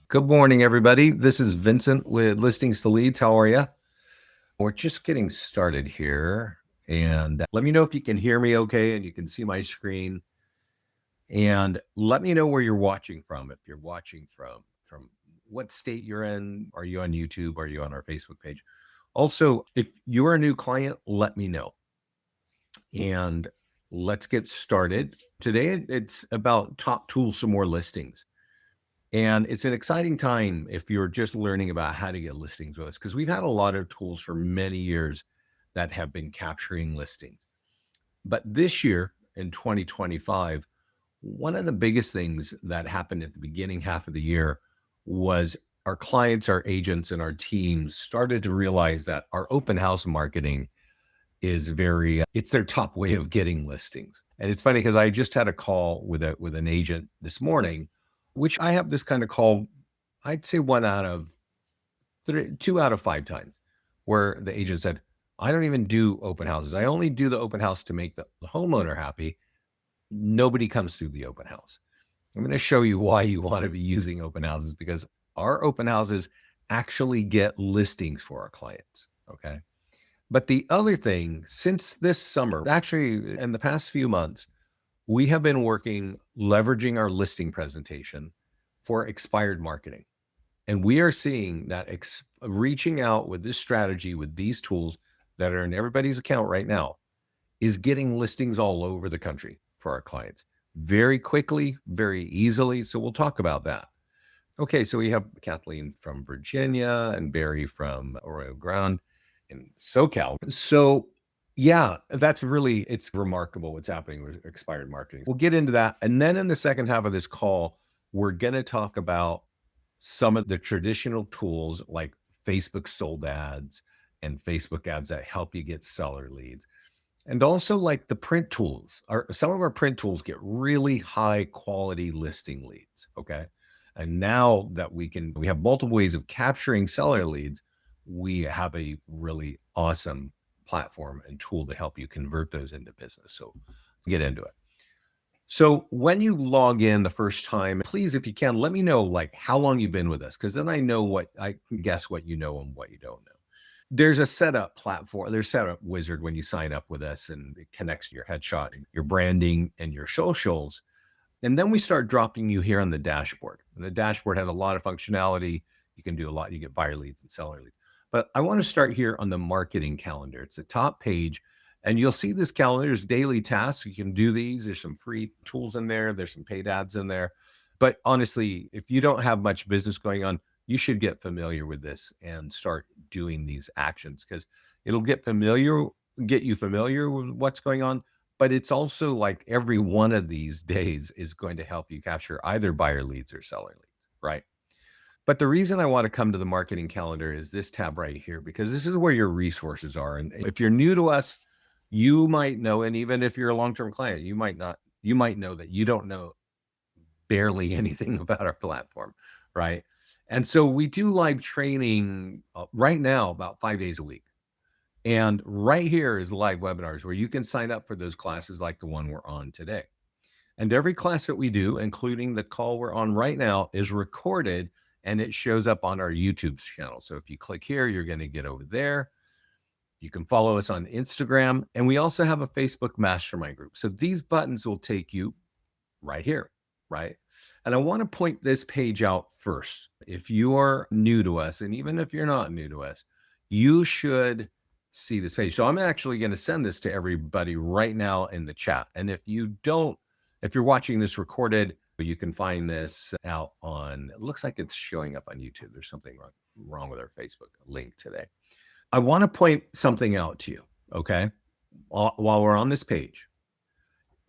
Good morning, everybody. This is Vincent with Listings to Leads. How are you? We're just getting started here. And let me know if you can hear me okay and you can see my screen. And let me know where you're watching from. If you're watching from what state you're in. Are you on YouTube? Are you on our Facebook page? Also, if you're a new client, let me know. And let's get started. Today, it's about top tools for more listings. And it's an exciting time if you're just learning about how to get listings with us, because we've had a lot of tools for many years that have been capturing listings. But this year in 2025, one of the biggest things that happened at the beginning half of the year was our clients, our agents, and our teams started to realize that our open house marketing is it's their top way of getting listings. And it's funny because I just had a call with an agent this morning, which I have this kind of call, I'd say 2 out of 5 times, where the agent said, I don't even do open houses. I only do the open house to make the homeowner happy. Nobody comes through the open house. I'm going to show you why you want to be using open houses, because our open houses actually get listings for our clients. Okay. But the other thing, since this summer, actually in the past few months, we have been leveraging our listing presentation for expired marketing. And we are seeing that reaching out with this strategy, with these tools that are in everybody's account right now, is getting listings all over the country for our clients very quickly, very easily. So we'll talk about that. Okay, so we have Kathleen from Virginia and Barry from Arroyo Grande in SoCal. So yeah, it's remarkable what's happening with expired marketing. We'll get into that. And then in the second half of this call, we're going to talk about some of the traditional tools like Facebook sold ads and Facebook ads that help you get seller leads. And also like the print tools. Some of our print tools get really high quality listing leads. Okay. And now that we have multiple ways of capturing seller leads, we have a really awesome platform and tool to help you convert those into business. So let's get into it. So when you log in the first time, please, if you can, let me know like how long you've been with us, because then I can guess what you know and what you don't know. There's a setup platform, there's setup wizard when you sign up with us, and it connects your headshot, your branding, and your socials. And then we start dropping you here on the dashboard. And the dashboard has a lot of functionality. You can do a lot. You get buyer leads and seller leads. But I want to start here on the marketing calendar. It's the top page. And you'll see this calendar. There's daily tasks. You can do these. There's some free tools in there. There's some paid ads in there. But honestly, if you don't have much business going on, you should get familiar with this and start doing these actions, because it'll get you familiar with what's going on. But it's also like every one of these days is going to help you capture either buyer leads or seller leads, right? But the reason I want to come to the marketing calendar is this tab right here, because this is where your resources are. And if you're new to us, you might know, and even if you're a long-term client, you might know that you don't know barely anything about our platform, right? And so we do live training right now about 5 days a week. And right here is live webinars where you can sign up for those classes like the one we're on today. And every class that we do, including the call we're on right now, is recorded and it shows up on our YouTube channel. So if you click here, you're going to get over there. You can follow us on Instagram. And we also have a Facebook Mastermind group. So these buttons will take you right here, right? And I want to point this page out first. If you are new to us, and even if you're not new to us, you should see this page. So I'm actually going to send this to everybody right now in the chat. And if you're watching this recorded, you can find this out it looks like it's showing up on YouTube. There's something wrong with our Facebook link today. I want to point something out to you, okay? While we're on this page,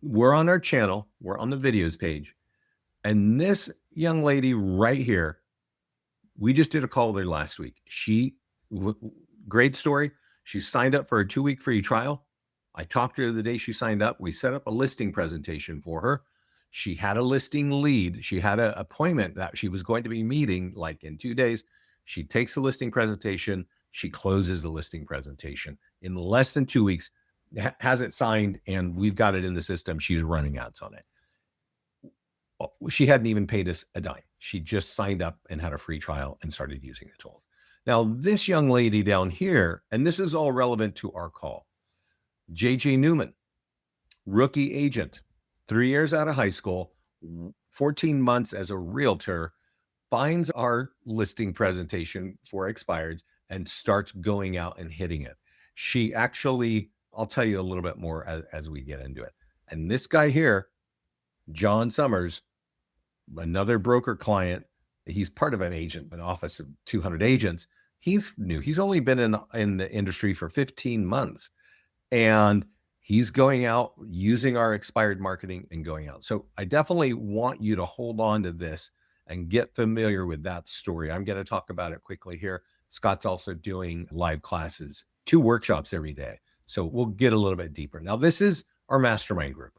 we're on our channel, we're on the videos page, and this young lady right here, we just did a call with her last week. Great story. She signed up for a 2-week free trial. I talked to her the day she signed up. We set up a listing presentation for her. She had a listing lead. She had an appointment that she was going to be meeting like in 2 days. She takes the listing presentation. She closes the listing presentation in less than 2 weeks. has it signed, and we've got it in the system. She's running ads on it. She hadn't even paid us a dime. She just signed up and had a free trial and started using the tools. Now, this young lady down here, and this is all relevant to our call, JJ Newman, rookie agent, 3 years out of high school, 14 months as a realtor, finds our listing presentation for expireds and starts going out and hitting it. She actually, I'll tell you a little bit more as we get into it. And this guy here, John Summers, another broker client, he's part of an office of 200 agents. He's new. He's only been in the industry for 15 months. And he's going out using our expired marketing and going out. So I definitely want you to hold on to this and get familiar with that story. I'm going to talk about it quickly here. Scott's also doing live classes, 2 workshops every day. So we'll get a little bit deeper. Now, this is our mastermind group.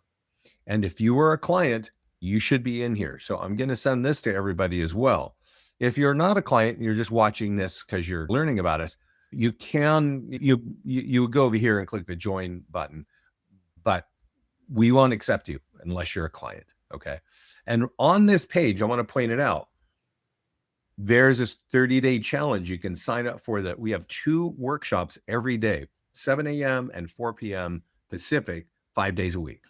And if you were a client, you should be in here. So I'm going to send this to everybody as well. If you're not a client and you're just watching this because you're learning about us, you go over here and click the join button, but we won't accept you unless you're a client. Okay. And on this page, I want to point it out. There's this 30-day challenge you can sign up for. That we have 2 workshops every day, 7 a.m. and 4 p.m. Pacific, 5 days a week.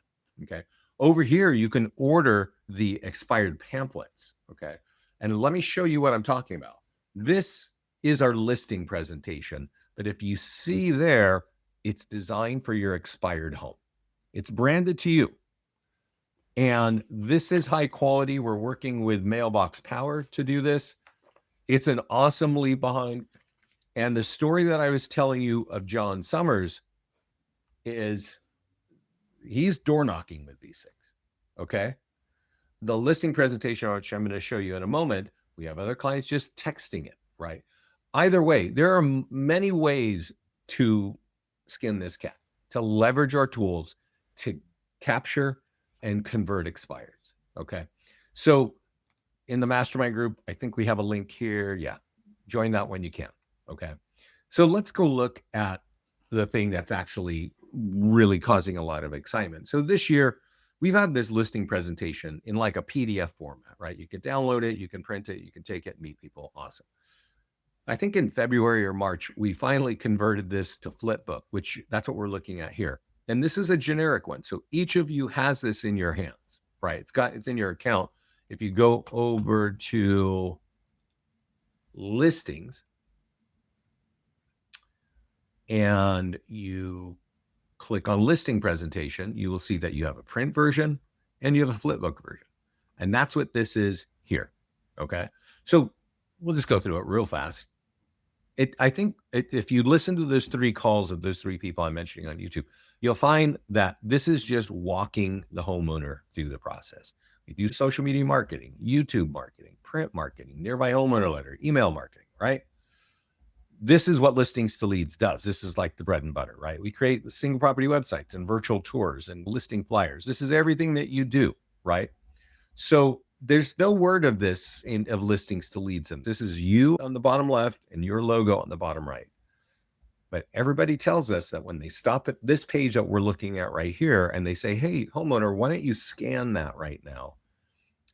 Okay. Over here, you can order the expired pamphlets. Okay. And let me show you what I'm talking about. This is our listing presentation, but if you see there, it's designed for your expired home. It's branded to you. And this is high quality. We're working with Mailbox Power to do this. It's an awesome leave behind. And the story that I was telling you of John Summers is he's door knocking with these things. Okay. The listing presentation, which I'm going to show you in a moment, we have other clients just texting it, right? Either way, there are many ways to skin this cat, to leverage our tools to capture and convert expireds. Okay. So in the mastermind group, I think we have a link here. Yeah. Join that when you can. Okay. So let's go look at the thing that's actually really causing a lot of excitement. So this year, we've had this listing presentation in like a PDF format, right? You can download it, you can print it, you can take it and meet people. Awesome. I think in February or March, we finally converted this to Flipbook, which that's what we're looking at here. And this is a generic one. So each of you has this in your hands, right? It's in your account. If you go over to listings and you click on listing presentation, you will see that you have a print version and you have a Flipbook version. And that's what this is here. Okay. So we'll just go through it real fast. I think if you listen to those 3 calls of those 3 people I'm mentioning on YouTube, you'll find that this is just walking the homeowner through the process. We do social media marketing, YouTube marketing, print marketing, nearby homeowner letter, email marketing, right? This is what Listings to Leads does. This is like the bread and butter, right? We create single property websites and virtual tours and listing flyers. This is everything that you do, right? So there's no word of this of Listings to Leads. And this is you on the bottom left and your logo on the bottom right. But everybody tells us that when they stop at this page that we're looking at right here and they say, hey, homeowner, why don't you scan that right now?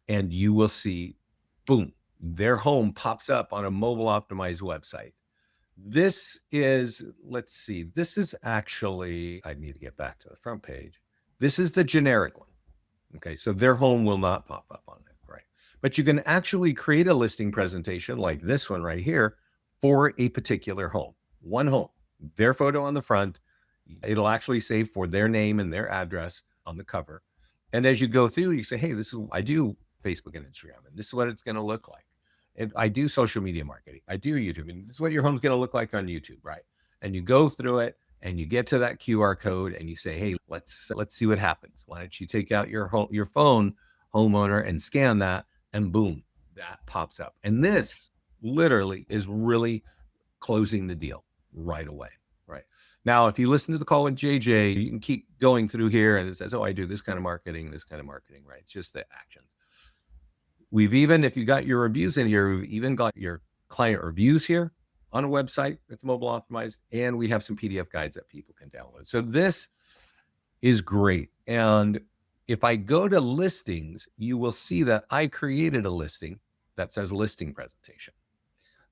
And you will see, boom, their home pops up on a mobile optimized website. This is, let's see, this is actually, I need to get back to the front page. This is the generic one. Okay, so their home will not pop up on it, right? But you can actually create a listing presentation like this one right here for a particular home, one home, their photo on the front. It'll actually say for their name and their address on the cover. And as you go through, you say, hey, this is, I do Facebook and Instagram, and this is what it's going to look like. And I do social media marketing. I do YouTube, and this is what your home's going to look like on YouTube, right? And you go through it and you get to that QR code and you say, hey, let's see what happens. Why don't you take out your phone, homeowner, and scan that, and boom, that pops up. And this literally is really closing the deal right away, right? Now, if you listen to the call with JJ, you can keep going through here and it says, oh, I do this kind of marketing, right? It's just the actions. We've even, if you got your reviews in here, we've even got your client reviews here on a website that's mobile optimized, and we have some PDF guides that people can download. So this is great. And if I go to listings, you will see that I created a listing that says listing presentation.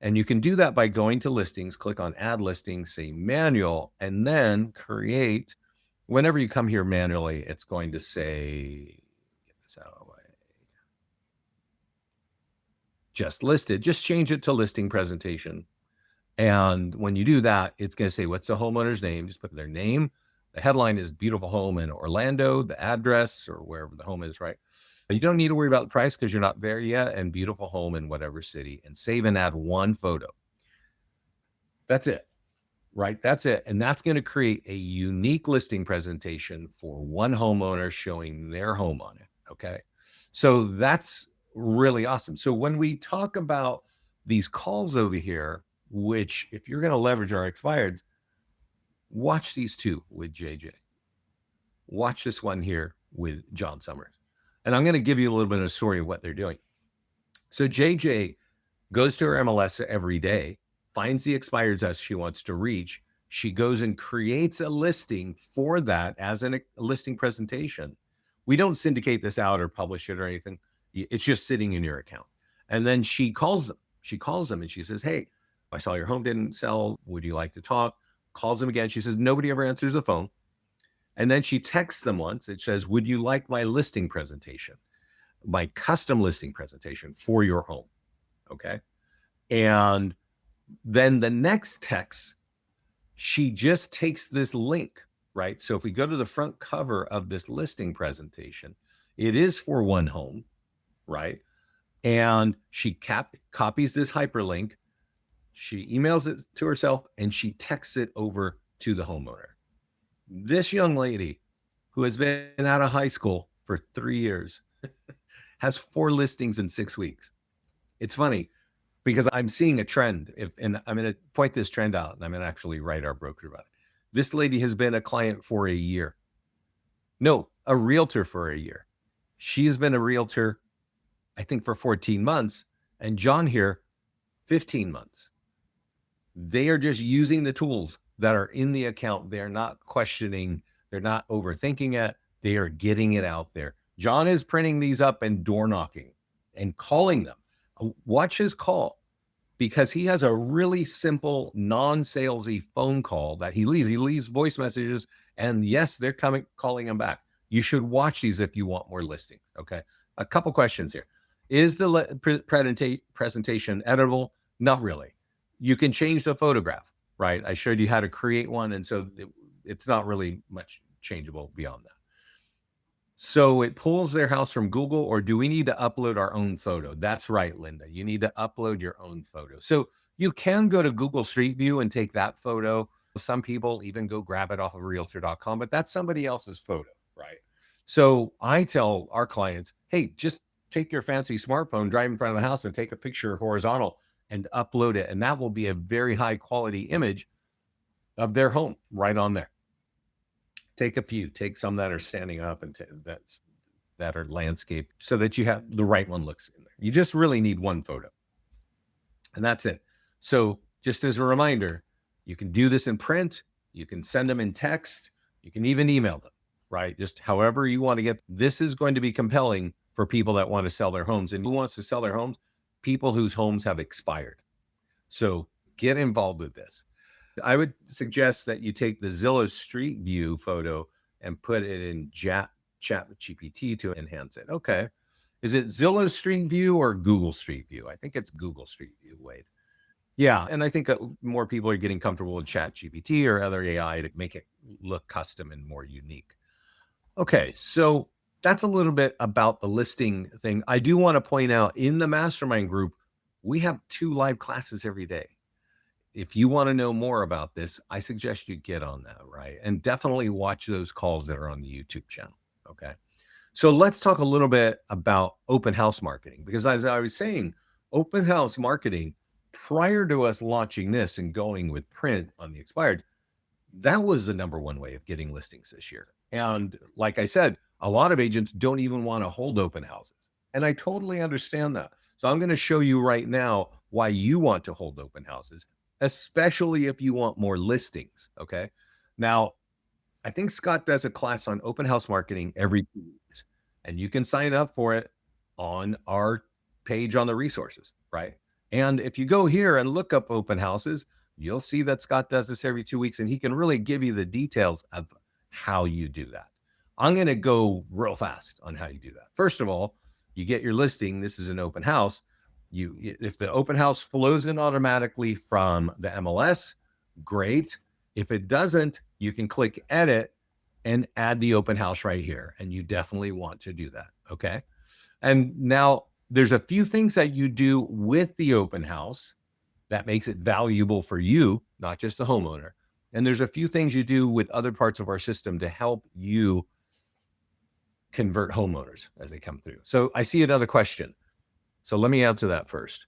And you can do that by going to listings, click on add listing, say manual, and then create. Whenever you come here manually, it's going to say, get this out of the way, just listed, just change it to listing presentation. And when you do that, it's going to say, what's the homeowner's name? Just put their name. The headline is beautiful home in Orlando, the address or wherever the home is, right? You don't need to worry about the price because you're not there yet, and beautiful home in whatever city, and save and add one photo. That's it, right? That's it. And that's going to create a unique listing presentation for one homeowner showing their home on it. Okay. So that's really awesome. So when we talk about these calls over here, which if you're going to leverage our expireds, watch these two with JJ. Watch this one here with John Summers. And I'm going to give you a little bit of a story of what they're doing. So JJ goes to her MLS every day, finds the expireds that she wants to reach. She goes and creates a listing for that as a listing presentation. We don't syndicate this out or publish it or anything. It's just sitting in your account. And then she calls them. She calls them and she says, hey, I saw your home didn't sell. Would you like to talk? Calls them again. She says, nobody ever answers the phone. And then she texts them once. It says, would you like my listing presentation, my custom listing presentation for your home? Okay. And then the next text, she just takes this link, right? So if we go to the front cover of this listing presentation, it is for one home, right? And she copies this hyperlink. She emails it to herself and she texts it over to the homeowner. This young lady who has been out of high school for 3 years has 4 listings in 6 weeks. It's funny because I'm seeing a trend, and I'm going to point this trend out, and I'm going to actually write our broker about it. This lady has been a client for a year. No, a realtor for a year. She has been a realtor, I think, for 14 months, and John here, 15 months. They are just using the tools that are in the account. They're not questioning. They're not overthinking it. They are getting it out there. John is printing these up and door knocking and calling them. Watch his call because he has a really simple, non-salesy phone call that he leaves. He leaves voice messages, and yes, they're calling him back. You should watch these if you want more listings. Okay. A couple questions here. Is the presentation editable? Not really. You can change the photograph, right? I showed you how to create one. And so it's not really much changeable beyond that. So it pulls their house from Google, or do we need to upload our own photo? That's right, Linda. You need to upload your own photo. So you can go to Google Street View and take that photo. Some people even go grab it off of realtor.com, but that's somebody else's photo, right? So I tell our clients, hey, just take your fancy smartphone, drive in front of the house and take a picture horizontal and upload it. And that will be a very high quality image of their home right on there. Take a few, take some that are standing up and that are landscape so that you have the right one looks in there. You just really need one photo and that's it. So just as a reminder, you can do this in print, you can send them in text, you can even email them, right? Just however you want to get. This is going to be compelling for people that want to sell their homes. And who wants to sell their homes? People whose homes have expired. So get involved with this. I would suggest that you take the Zillow Street View photo and put it in ChatGPT to enhance it. Okay. Is it Zillow Street View or Google Street View? I think it's Google Street View, Wade. Yeah. And I think more people are getting comfortable with ChatGPT or other AI to make it look custom and more unique. Okay. So that's a little bit about the listing thing. I do want to point out in the Mastermind group, we have 2 live classes every day. If you want to know more about this, I suggest you get on that, right? And definitely watch those calls that are on the YouTube channel. Okay. So let's talk a little bit about open house marketing, because as I was saying, open house marketing prior to us launching this and going with print on the expired, that was the number one way of getting listings this year. And like I said, a lot of agents don't even want to hold open houses. And I totally understand that. So I'm going to show you right now why you want to hold open houses, especially if you want more listings. Okay. Now, I think Scott does a class on open house marketing every 2 weeks, and you can sign up for it on our page on the resources, right? And if you go here and look up open houses, you'll see that Scott does this every 2 weeks, and he can really give you the details of how you do that. I'm going to go real fast on how you do that. First of all, you get your listing. This is an open house. If the open house flows in automatically from the MLS, great. If it doesn't, you can click edit and add the open house right here. And you definitely want to do that. Okay. And now there's a few things that you do with the open house that makes it valuable for you, not just the homeowner. And there's a few things you do with other parts of our system to help you convert homeowners as they come through. So I see another question. So let me answer that first.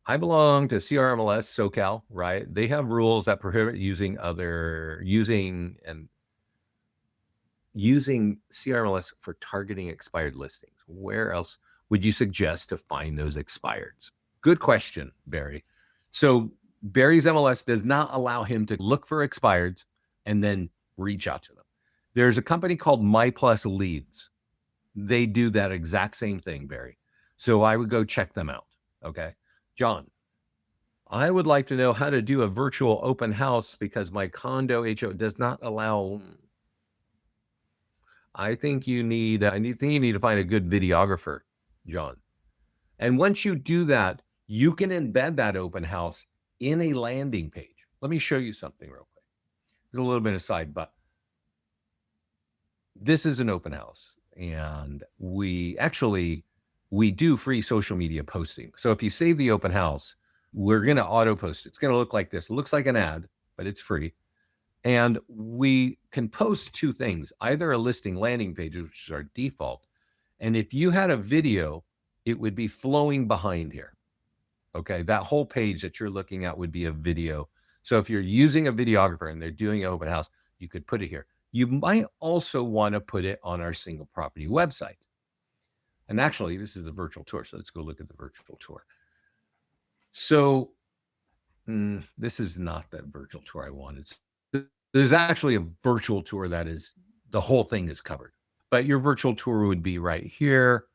I belong to CRMLS SoCal, right? They have rules that prohibit using CRMLS for targeting expired listings. Where else would you suggest to find those expireds? Good question, Barry. So Barry's MLS does not allow him to look for expireds and then reach out to them. There's a company called MyPlus Leads. They do that exact same thing, Barry. So I would go check them out. Okay. John, I would like to know how to do a virtual open house because my condo HO does not allow. I think you need to find a good videographer, John. And once you do that, you can embed that open house in a landing page. Let me show you something real quick. There's a little bit aside, but this is an open house, and we do free social media posting. So if you save the open house, we're going to auto post. It's going to look like this. It looks like an ad, but it's free. And we can post two things, either a listing landing page, which is our default. And if you had a video, it would be flowing behind here. Okay. That whole page that you're looking at would be a video. So if you're using a videographer and they're doing an open house, you could put it here. You might also want to put it on our single property website. And actually, this is the virtual tour. So let's go look at the virtual tour. So this is not that virtual tour I wanted. There's actually a virtual tour that is, the whole thing is covered. But your virtual tour would be right here.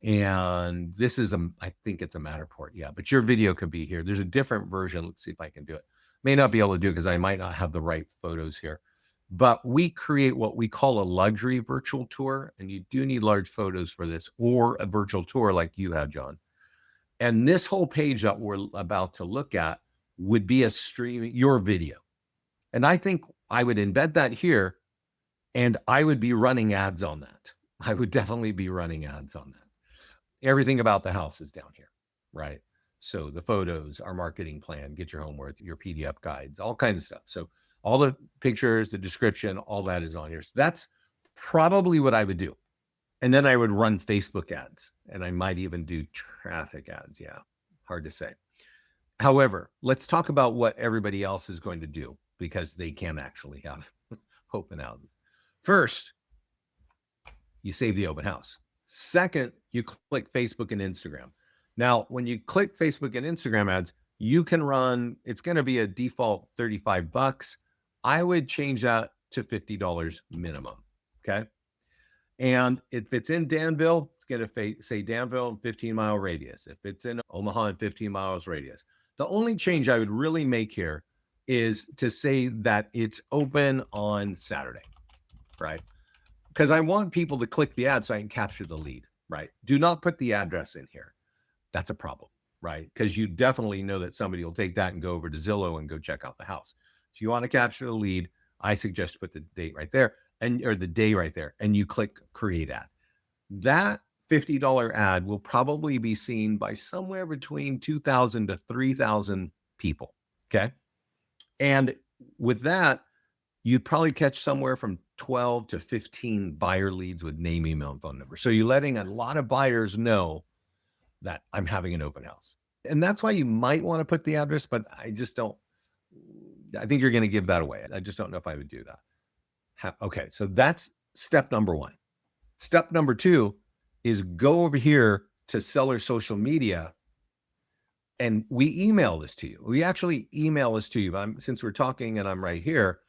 And this is, I think it's a Matterport. Yeah, but your video could be here. There's a different version. Let's see if I can do it. May not be able to do it because I might not have the right photos here. But we create what we call a luxury virtual tour. And you do need large photos for this, or a virtual tour like you had, John. And this whole page that we're about to look at would be a streaming, your video. And I think I would embed that here, and I would be running ads on that. I would definitely be running ads on that. Everything about the house is down here, right? So the photos, our marketing plan, get your home worth, your PDF guides, all kinds of stuff. So all the pictures, the description, all that is on here. So that's probably what I would do. And then I would run Facebook ads, and I might even do traffic ads. Yeah, hard to say. However, let's talk about what everybody else is going to do, because they can actually have open houses. First, you save the open house. Second, you click Facebook and Instagram. Now, when you click Facebook and Instagram ads, you can run, it's going to be a default $35. I would change that to $50 minimum. Okay. And if it's in Danville, it's going to say Danville 15-mile radius. If it's in Omaha and 15 miles radius. The only change I would really make here is to say that it's open on Saturday, right? Because I want people to click the ad so I can capture the lead, right? Do not put the address in here. That's a problem, right? Because you definitely know that somebody will take that and go over to Zillow and go check out the house. So you want to capture the lead. I suggest put the date right there, or the day right there, and you click create ad. That $50 ad will probably be seen by somewhere between 2,000 to 3,000 people. Okay. And with that, you'd probably catch somewhere from 12 to 15 buyer leads with name, email, and phone number. So you're letting a lot of buyers know that I'm having an open house. And that's why you might want to put the address, but I think you're going to give that away. I just don't know if I would do that. Okay. So that's step number one. Step number two is go over here to seller social media, and we email this to you. We actually email this to you. Since we're talking and I'm right here,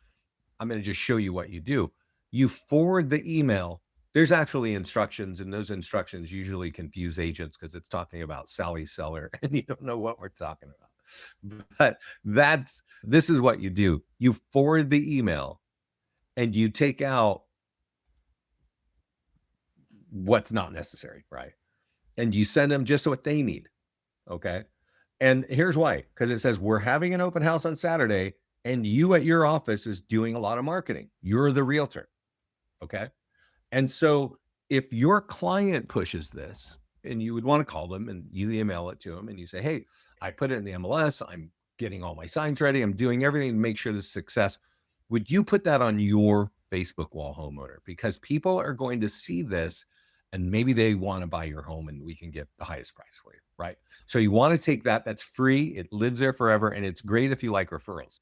I'm going to just show you what you do. You forward the email. There's actually instructions, and those instructions usually confuse agents because it's talking about Sally Seller and you don't know what we're talking about. But this is what you do. You forward the email and you take out what's not necessary, right? And you send them just what they need. Okay. And here's why, because it says we're having an open house on Saturday and you at your office is doing a lot of marketing. You're the realtor. Okay. And so if your client pushes this and you would want to call them and you email it to them and you say, hey, I put it in the MLS, I'm getting all my signs ready, I'm doing everything to make sure this is success. Would you put that on your Facebook wall, homeowner? Because people are going to see this and maybe they want to buy your home and we can get the highest price for you, right? So you want to take that. That's free. It lives there forever. And it's great if you like referrals.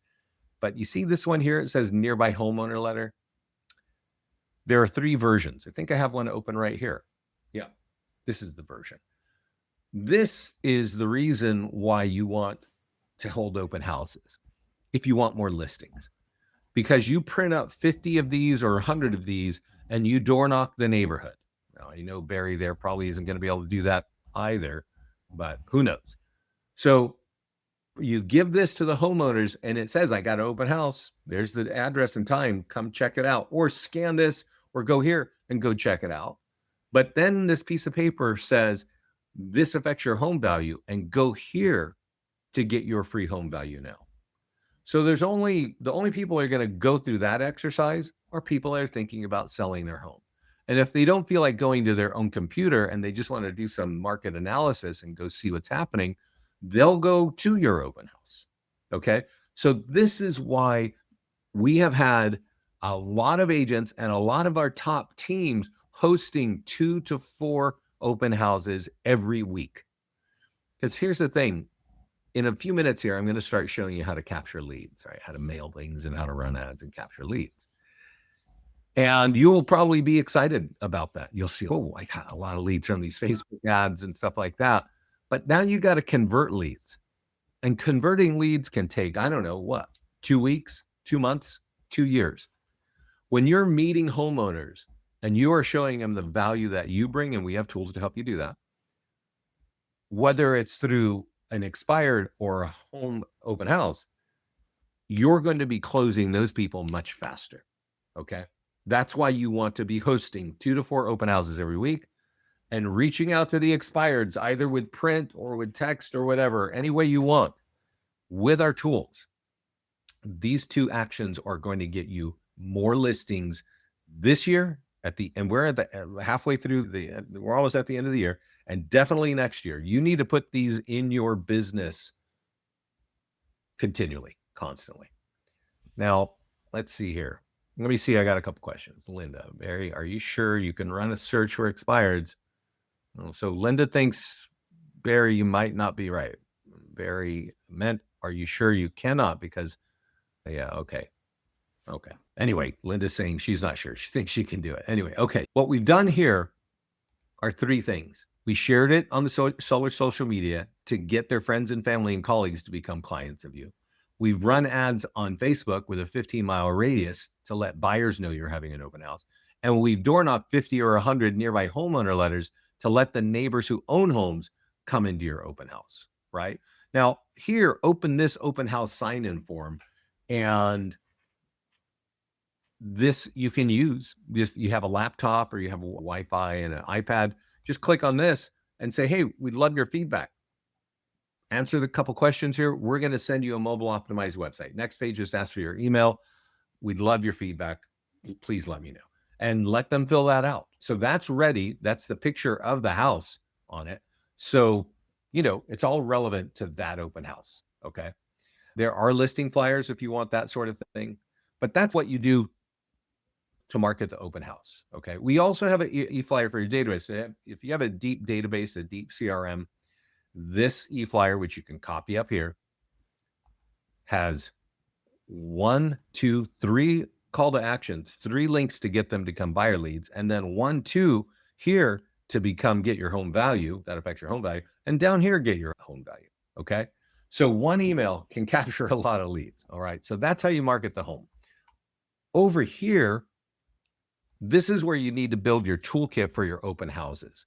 But you see this one here, it says nearby homeowner letter. There are 3 versions. I think I have one open right here. Yeah, this is the version. This is the reason why you want to hold open houses if you want more listings, because you print up 50 of these or 100 of these and you door knock the neighborhood. Now, I know Barry there probably isn't going to be able to do that either, but who knows? So you give this to the homeowners and it says, I got an open house. There's the address and time. Come check it out, or scan this or go here and go check it out. But then this piece of paper says, this affects your home value and go here to get your free home value now. So the only people who are going to go through that exercise are people that are thinking about selling their home. And if they don't feel like going to their own computer and they just want to do some market analysis and go see what's happening, they'll go to your open house. Okay. So this is why we have had a lot of agents and a lot of our top teams hosting 2 to 4 open houses every week. Because here's the thing. In a few minutes here, I'm going to start showing you how to capture leads, right? How to mail things and how to run ads and capture leads. And you'll probably be excited about that. You'll see, oh, I got a lot of leads from these Facebook ads and stuff like that. But now you got to convert leads. And converting leads can take, I don't know what, 2 weeks, 2 months, 2 years. When you're meeting homeowners and you are showing them the value that you bring, and we have tools to help you do that, whether it's through an expired or a home open house, you're going to be closing those people much faster. Okay. That's why you want to be hosting 2 to 4 open houses every week and reaching out to the expireds, either with print or with text or whatever, any way you want with our tools. These 2 actions are going to get you more listings this year and we're at the halfway through we're almost at the end of the year, and definitely next year. You need to put these in your business continually, constantly. Now, let's see here. Let me see. I got a couple questions. Linda, Barry, are you sure you can run a search for expireds? So Linda thinks, Barry, you might not be right. Barry meant, are you sure you cannot? Because, yeah, okay. Okay. Anyway, Linda's saying she's not sure. She thinks she can do it. Anyway, okay. What we've done here are 3 things. We shared it on the Solar social media to get their friends and family and colleagues to become clients of you. We've run ads on Facebook with a 15-mile radius to let buyers know you're having an open house. And we've door knocked 50 or 100 nearby homeowner letters to let the neighbors who own homes come into your open house, right? Now, here, open this open house sign-in form, and this you can use. This, you have a laptop or you have a Wi-Fi and an iPad, just click on this and say, hey, we'd love your feedback. Answer the couple questions here. We're going to send you a mobile optimized website. Next page, just ask for your email. We'd love your feedback. Please let me know. And let them fill that out. So that's ready. That's the picture of the house on it. So, it's all relevant to that open house. Okay. There are listing flyers if you want that sort of thing, but that's what you do to market the open house. Okay. We also have an e-flyer for your database. If you have a deep database, a deep CRM, this e-flyer, which you can copy up here, has 1, 2, 3 call to actions, 3 links to get them to become buyer leads, and then 1, 2 here to get your home value. That affects your home value. And down here, get your home value. Okay. So one email can capture a lot of leads. All right. So that's how you market the home. Over here, This is where you need to build your toolkit for your open houses.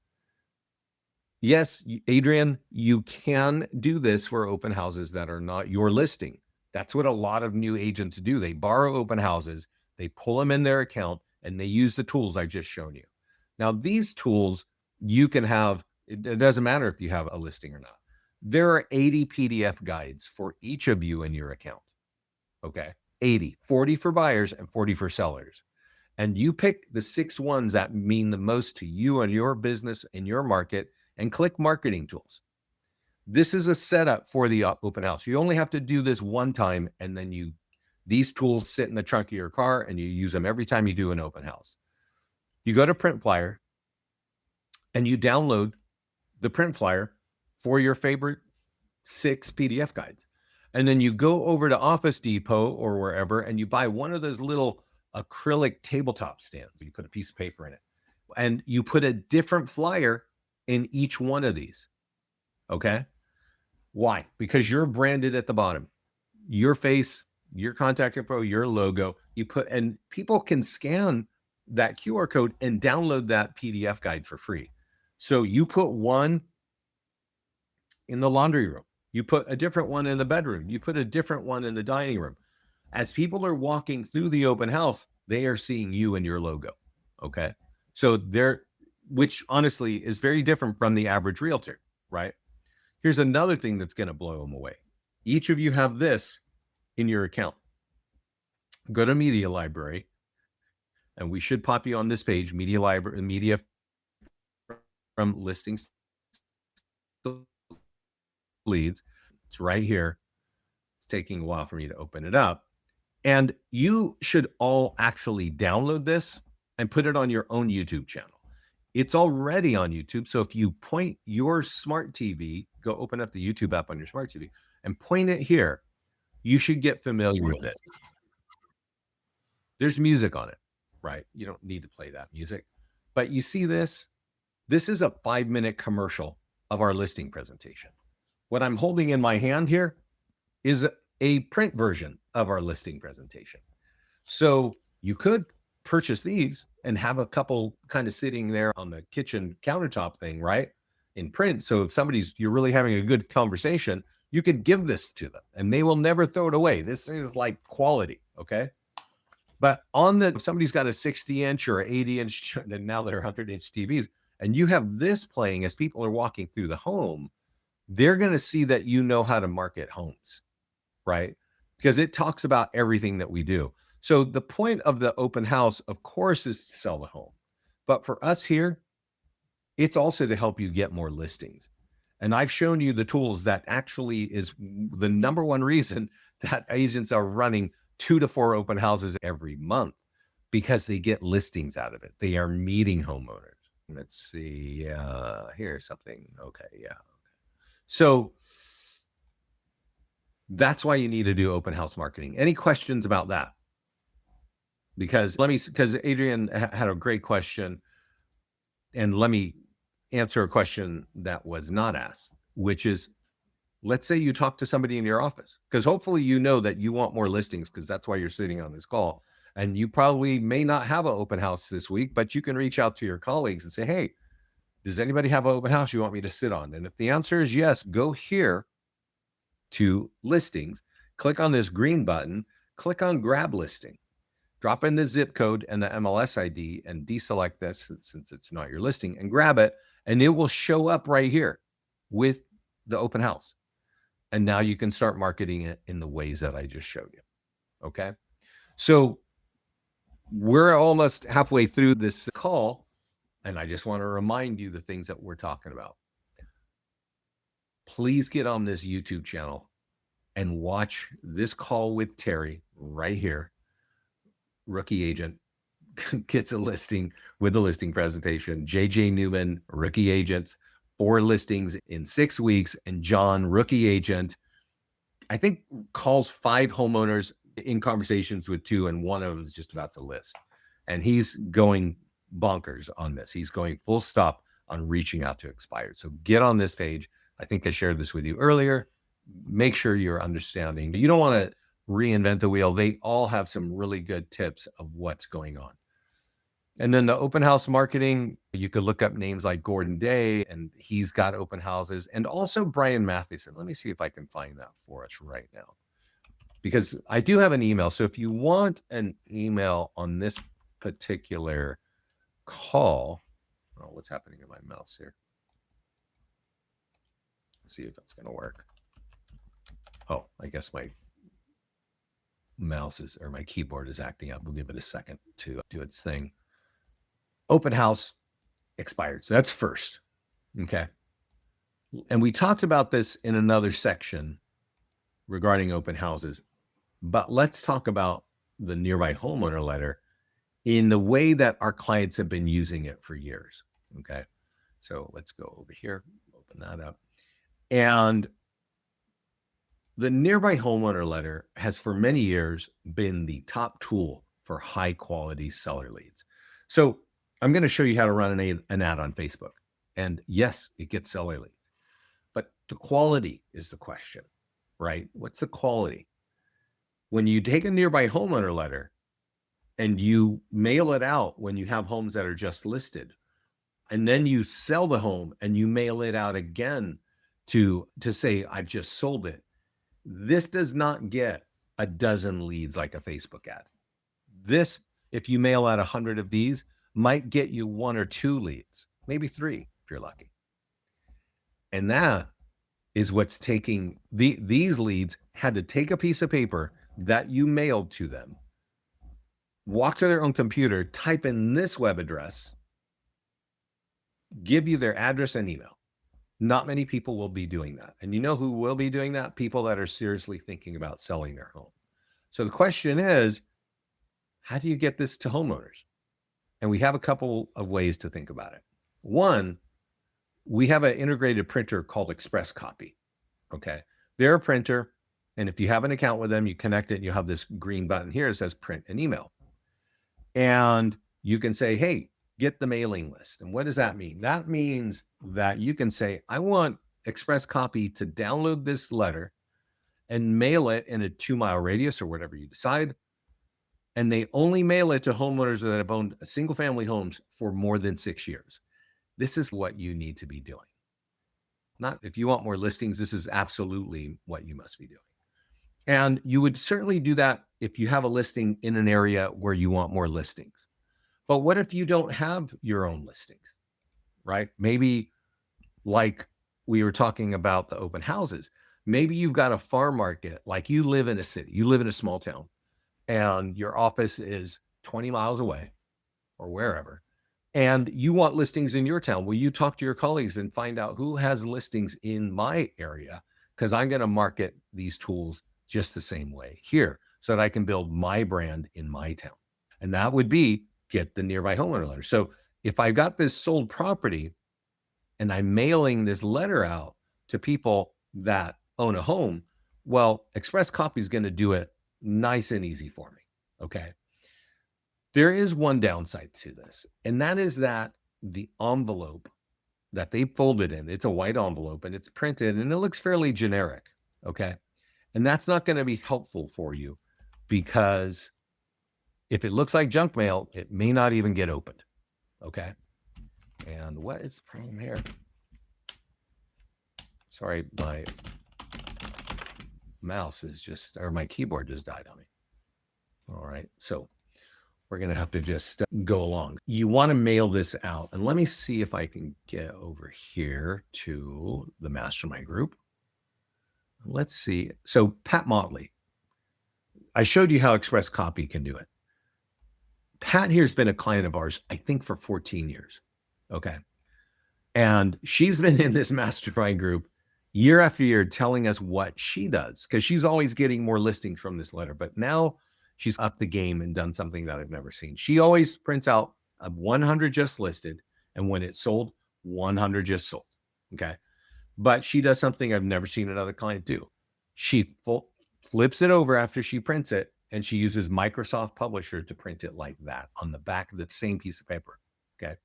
Yes, Adrian, you can do this for open houses that are not your listing. That's what a lot of new agents do. They borrow open houses, they pull them in their account, and they use the tools I just shown you. Now, these tools you can have, it doesn't matter if you have a listing or not. There are 80 PDF guides for each of you in your account. Okay, 80, 40 for buyers and 40 for sellers. And you pick the 6 ones that mean the most to you and your business and your market, and click marketing tools. This is a setup for the open house. You only have to do this one time, and then these tools sit in the trunk of your car and you use them every time you do an open house. You go to print flyer and you download the print flyer for your favorite 6 PDF guides. And then you go over to Office Depot or wherever and you buy one of those little acrylic tabletop stands. You put a piece of paper in it and you put a different flyer in each one of these. Okay. Why? Because you're branded at the bottom, your face, your contact info, your logo, and people can scan that QR code and download that PDF guide for free. So you put one in the laundry room, you put a different one in the bedroom, you put a different one in the dining room. As people are walking through the open house, they are seeing you and your logo. Okay. So which honestly is very different from the average realtor, right? Here's another thing that's going to blow them away. Each of you have this in your account. Go to Media Library, and we should pop you on this page, Media Library, media from listings to leads. It's right here. It's taking a while for me to open it up. And you should all actually download this and put it on your own YouTube channel. It's already on YouTube. So if you point your smart TV, go open up the YouTube app on your smart TV and point it here, you should get familiar with it. There's music on it, right? You don't need to play that music. But you see this? This is a 5-minute commercial of our listing presentation. What I'm holding in my hand here is a print version of our listing presentation. So you could purchase these and have a couple kind of sitting there on the kitchen countertop thing, right? In print. So if you're really having a good conversation, you could give this to them and they will never throw it away. This is like quality. Okay. But if somebody's got a 60-inch or 80-inch, and now they're 100-inch TVs, and you have this playing as people are walking through the home, they're going to see that you know how to market homes, right? Because it talks about everything that we do. So the point of the open house, of course, is to sell the home. But for us here, it's also to help you get more listings. And I've shown you the tools that actually is the number one reason that agents are running 2 to 4 open houses every month, because they get listings out of it. They are meeting homeowners. Let's see. Here's something. Okay. Yeah. So that's why you need to do open house marketing. Any questions about that? Because Adrian had a great question, and let me answer a question that was not asked, which is, let's say you talk to somebody in your office, because hopefully you know that you want more listings, because that's why you're sitting on this call. And you probably may not have an open house this week, but you can reach out to your colleagues and say, hey, does anybody have an open house you want me to sit on? And if the answer is yes, go here to listings, click on this green button, click on grab listing, drop in the zip code and the MLS ID and deselect this since it's not your listing, and grab it. And it will show up right here with the open house. And now you can start marketing it in the ways that I just showed you. Okay. So we're almost halfway through this call, and I just want to remind you the things that we're talking about. Please get on this YouTube channel and watch this call with Terry right here. Rookie agent gets a listing with a listing presentation. JJ Newman, rookie agents, 4 listings in 6 weeks. And John, rookie agent, I think calls 5 homeowners, in conversations with 2, and one of them is just about to list. And he's going bonkers on this. He's going full stop on reaching out to expired. So get on this page. I think I shared this with you earlier. Make sure you're understanding. You don't want to reinvent the wheel. They all have some really good tips of what's going on. And then the open house marketing, you could look up names like Gordon Day, and he's got open houses, and also Brian Matheson. Let me see if I can find that for us right now, because I do have an email. So if you want an email on this particular call, oh, what's happening in my mouse here? Let's see if that's going to work. Oh, I guess my mouse is, or my keyboard is acting up. We'll give it a second to do its thing. Open house expired. So that's first. Okay. And we talked about this in another section regarding open houses, but let's talk about the nearby homeowner letter in the way that our clients have been using it for years. Okay. So let's go over here, open that up. And the nearby homeowner letter has for many years been the top tool for high quality seller leads. So I'm going to show you how to run an ad on Facebook. And yes, it gets seller leads, but the quality is the question, right? What's the quality? When you take a nearby homeowner letter and you mail it out when you have homes that are just listed, and then you sell the home and you mail it out again to say, I've just sold it. This does not get a dozen leads like a Facebook ad. This, if you mail out 100 of these, might get you 1 or 2 leads, maybe 3 if you're lucky. And that is what's taking these leads had to take a piece of paper that you mailed to them, walk to their own computer, type in this web address, give you their address and email. Not many people will be doing that. And you know who will be doing that? People that are seriously thinking about selling their home. So the question is, how do you get this to homeowners? And we have a couple of ways to think about it. One, we have an integrated printer called Express Copy. Okay. They're a printer. And if you have an account with them, you connect it and you have this green button here that says print an email. And you can say, hey, get the mailing list. And what does that mean? That means that you can say, I want Express Copy to download this letter and mail it in a 2-mile radius or whatever you decide. And they only mail it to homeowners that have owned single family homes for more than 6 years. This is what you need to be doing. Not if you want more listings, this is absolutely what you must be doing. And you would certainly do that if you have a listing in an area where you want more listings. But what if you don't have your own listings, right? Maybe like we were talking about the open houses, maybe you've got a farm market, like you live in a city, you live in a small town, and your office is 20 miles away or wherever, and you want listings in your town. Well, you talk to your colleagues and find out who has listings in my area, because I'm going to market these tools just the same way here so that I can build my brand in my town. And that would be get the nearby homeowner letter. So if I got this sold property and I'm mailing this letter out to people that own a home, well, Express Copy is going to do it nice and easy for me. Okay. There is one downside to this, and that is that the envelope that they folded in, it's a white envelope and it's printed and it looks fairly generic. Okay. And that's not going to be helpful for you, because if it looks like junk mail, it may not even get opened. Okay. And what is the problem here? Sorry, my mouse is just, or my keyboard just died on me. All right. So we're going to have to just go along. You want to mail this out. And let me see if I can get over here to the Mastermind group. Let's see. So Pat Motley, I showed you how Express Copy can do it. Pat here's been a client of ours, I think, for 14 years. Okay. And she's been in this Mastermind group year after year telling us what she does, because she's always getting more listings from this letter. But now she's upped the game and done something that I've never seen. She always prints out 100 just listed, and when it's sold, 100 just sold. Okay. But she does something I've never seen another client do. She flips it over after she prints it, and she uses Microsoft Publisher to print it like that on the back of the same piece of paper. Okay.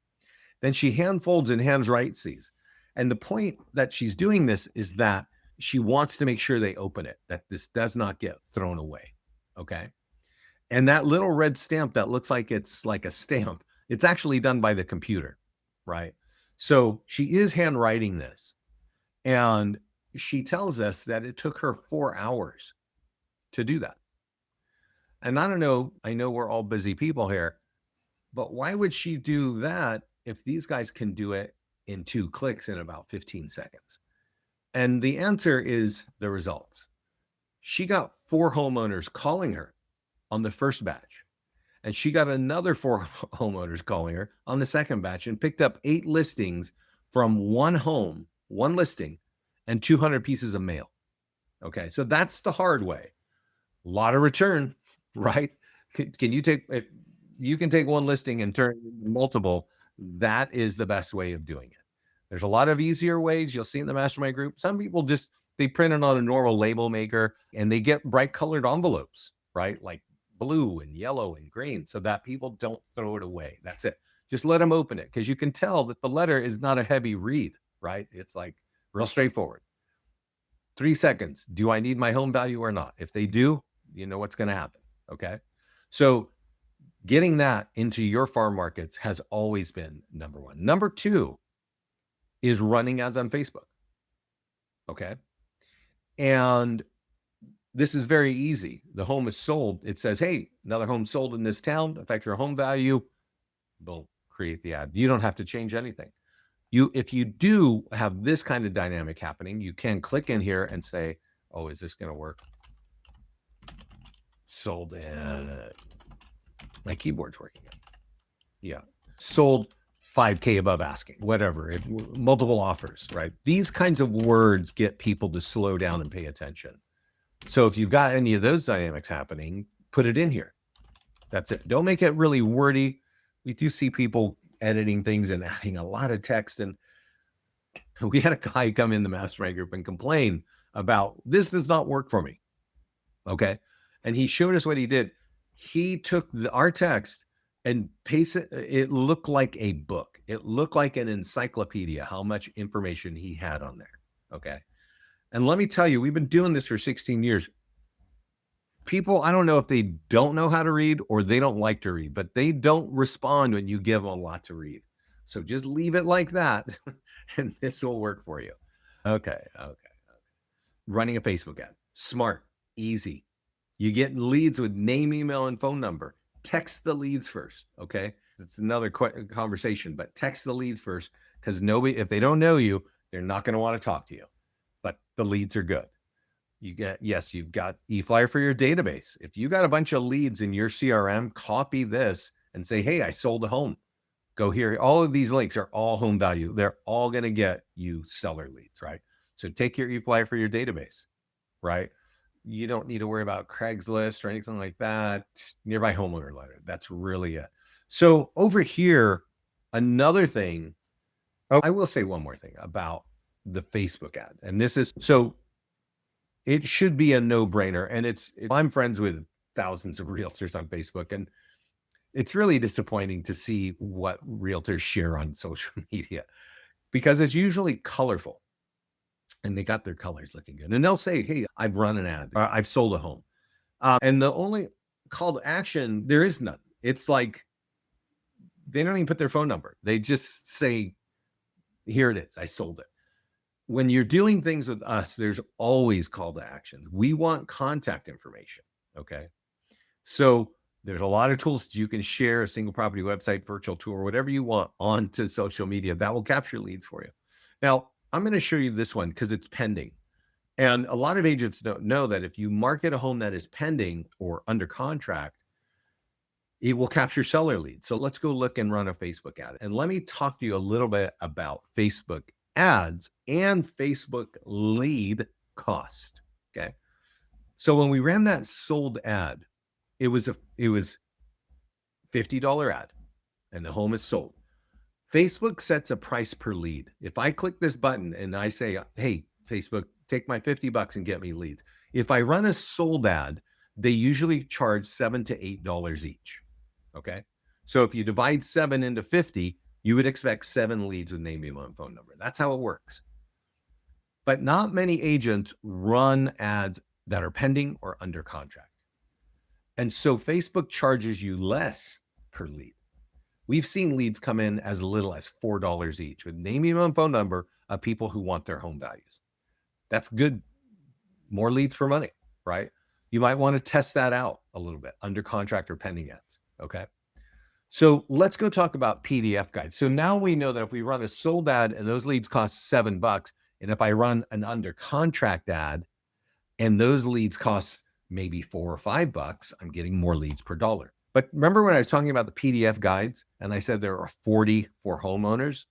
Then she hand folds and hands writes these. And the point that she's doing this is that she wants to make sure they open it, that this does not get thrown away. Okay. And that little red stamp that looks like it's like a stamp, It's actually done by the computer, right? So she is handwriting this. And she tells us that it took her 4 hours to do that. And I don't know, I know we're all busy people here, but why would she do that if these guys can do it in 2 clicks in about 15 seconds? And the answer is the results. She got 4 homeowners calling her on the first batch, and she got another 4 homeowners calling her on the second batch, and picked up 8 listings from one home, one listing, and 200 pieces of mail. Okay, so that's the hard way. A lot of return, right? Can you take it? You can take one listing and turn multiple. That is the best way of doing it. There's a lot of easier ways. You'll see in the mastermind group. Some people just, they print it on a normal label maker and they get bright colored envelopes, right? Like blue and yellow and green, so that people don't throw it away. That's it. Just let them open it, because you can tell that the letter is not a heavy read, right? It's like real straightforward. 3 seconds. Do I need my home value or not? If they do, you know what's going to happen. Okay. So getting that into your farm markets has always been number one. Number two is running ads on Facebook. Okay. And this is very easy. The home is sold. It says, hey, another home sold in this town, affect your home value. Boom, create the ad. You don't have to change anything. If you do have this kind of dynamic happening, you can click in here and say, oh, is this going to work? Sold in, my keyboard's working. Yeah. Sold 5K above asking, whatever, multiple offers, right? These kinds of words get people to slow down and pay attention. So if you've got any of those dynamics happening, put it in here. That's it. Don't make it really wordy. We do see people editing things and adding a lot of text. And we had a guy come in the mastermind group and complain about, this does not work for me. Okay. And he showed us what he did. He took our text and pasted it. It looked like a book. It looked like an encyclopedia, how much information he had on there. Okay. And let me tell you, we've been doing this for 16 years. People, I don't know if they don't know how to read or they don't like to read, but they don't respond when you give them a lot to read. So just leave it like that and this will work for you. Okay. Running a Facebook ad. Smart, easy. You get leads with name, email, and phone number. Text the leads first. Okay. That's another conversation, but text the leads first, because if they don't know you, they're not going to want to talk to you. But the leads are good. You've got eFlyer for your database. If you got a bunch of leads in your CRM, copy this and say, hey, I sold a home. Go here. All of these links are all home value. They're all going to get you seller leads, right? So take your eFlyer for your database, right? You don't need to worry about Craigslist or anything like that. Nearby homeowner letter. That's really it. So over here, another thing, I will say one more thing about the Facebook ad. And this is, so it should be a no-brainer. And I'm friends with thousands of realtors on Facebook, and it's really disappointing to see what realtors share on social media, because it's usually colorful and they got their colors looking good. And they'll say, hey, I've run an ad, or I've sold a home. And the only call to action, there is none. It's like, they don't even put their phone number. They just say, here it is, I sold it. When you're doing things with us, there's always call to action. We want contact information. Okay. So there's a lot of tools you can share, a single property website, virtual tour, whatever you want, onto social media that will capture leads for you. Now, I'm going to show you this one because it's pending. And a lot of agents don't know that if you market a home that is pending or under contract, it will capture seller leads. So let's go look and run a Facebook ad. And let me talk to you a little bit about Facebook ads and Facebook lead cost. Okay. So when we ran that sold ad, it was $50 ad and the home is sold. Facebook sets a price per lead. If I click this button and I say, hey, Facebook, take my $50 and get me leads. If I run a sold ad, they usually charge $7 to $8 each. Okay. So if you divide 7 into 50, you would expect 7 leads with name, email, and phone number. That's how it works. But not many agents run ads that are pending or under contract. And so Facebook charges you less per lead. We've seen leads come in as little as $4 each with name, email, and phone number of people who want their home values. That's good. More leads for money, right? You might want to test that out a little bit under contract or pending ads. Okay. So let's go talk about PDF guides. So now we know that if we run a sold ad and those leads cost $7, and if I run an under contract ad and those leads cost maybe $4 or $5, I'm getting more leads per dollar. But remember when I was talking about the PDF guides and I said there are 40 for homeowners?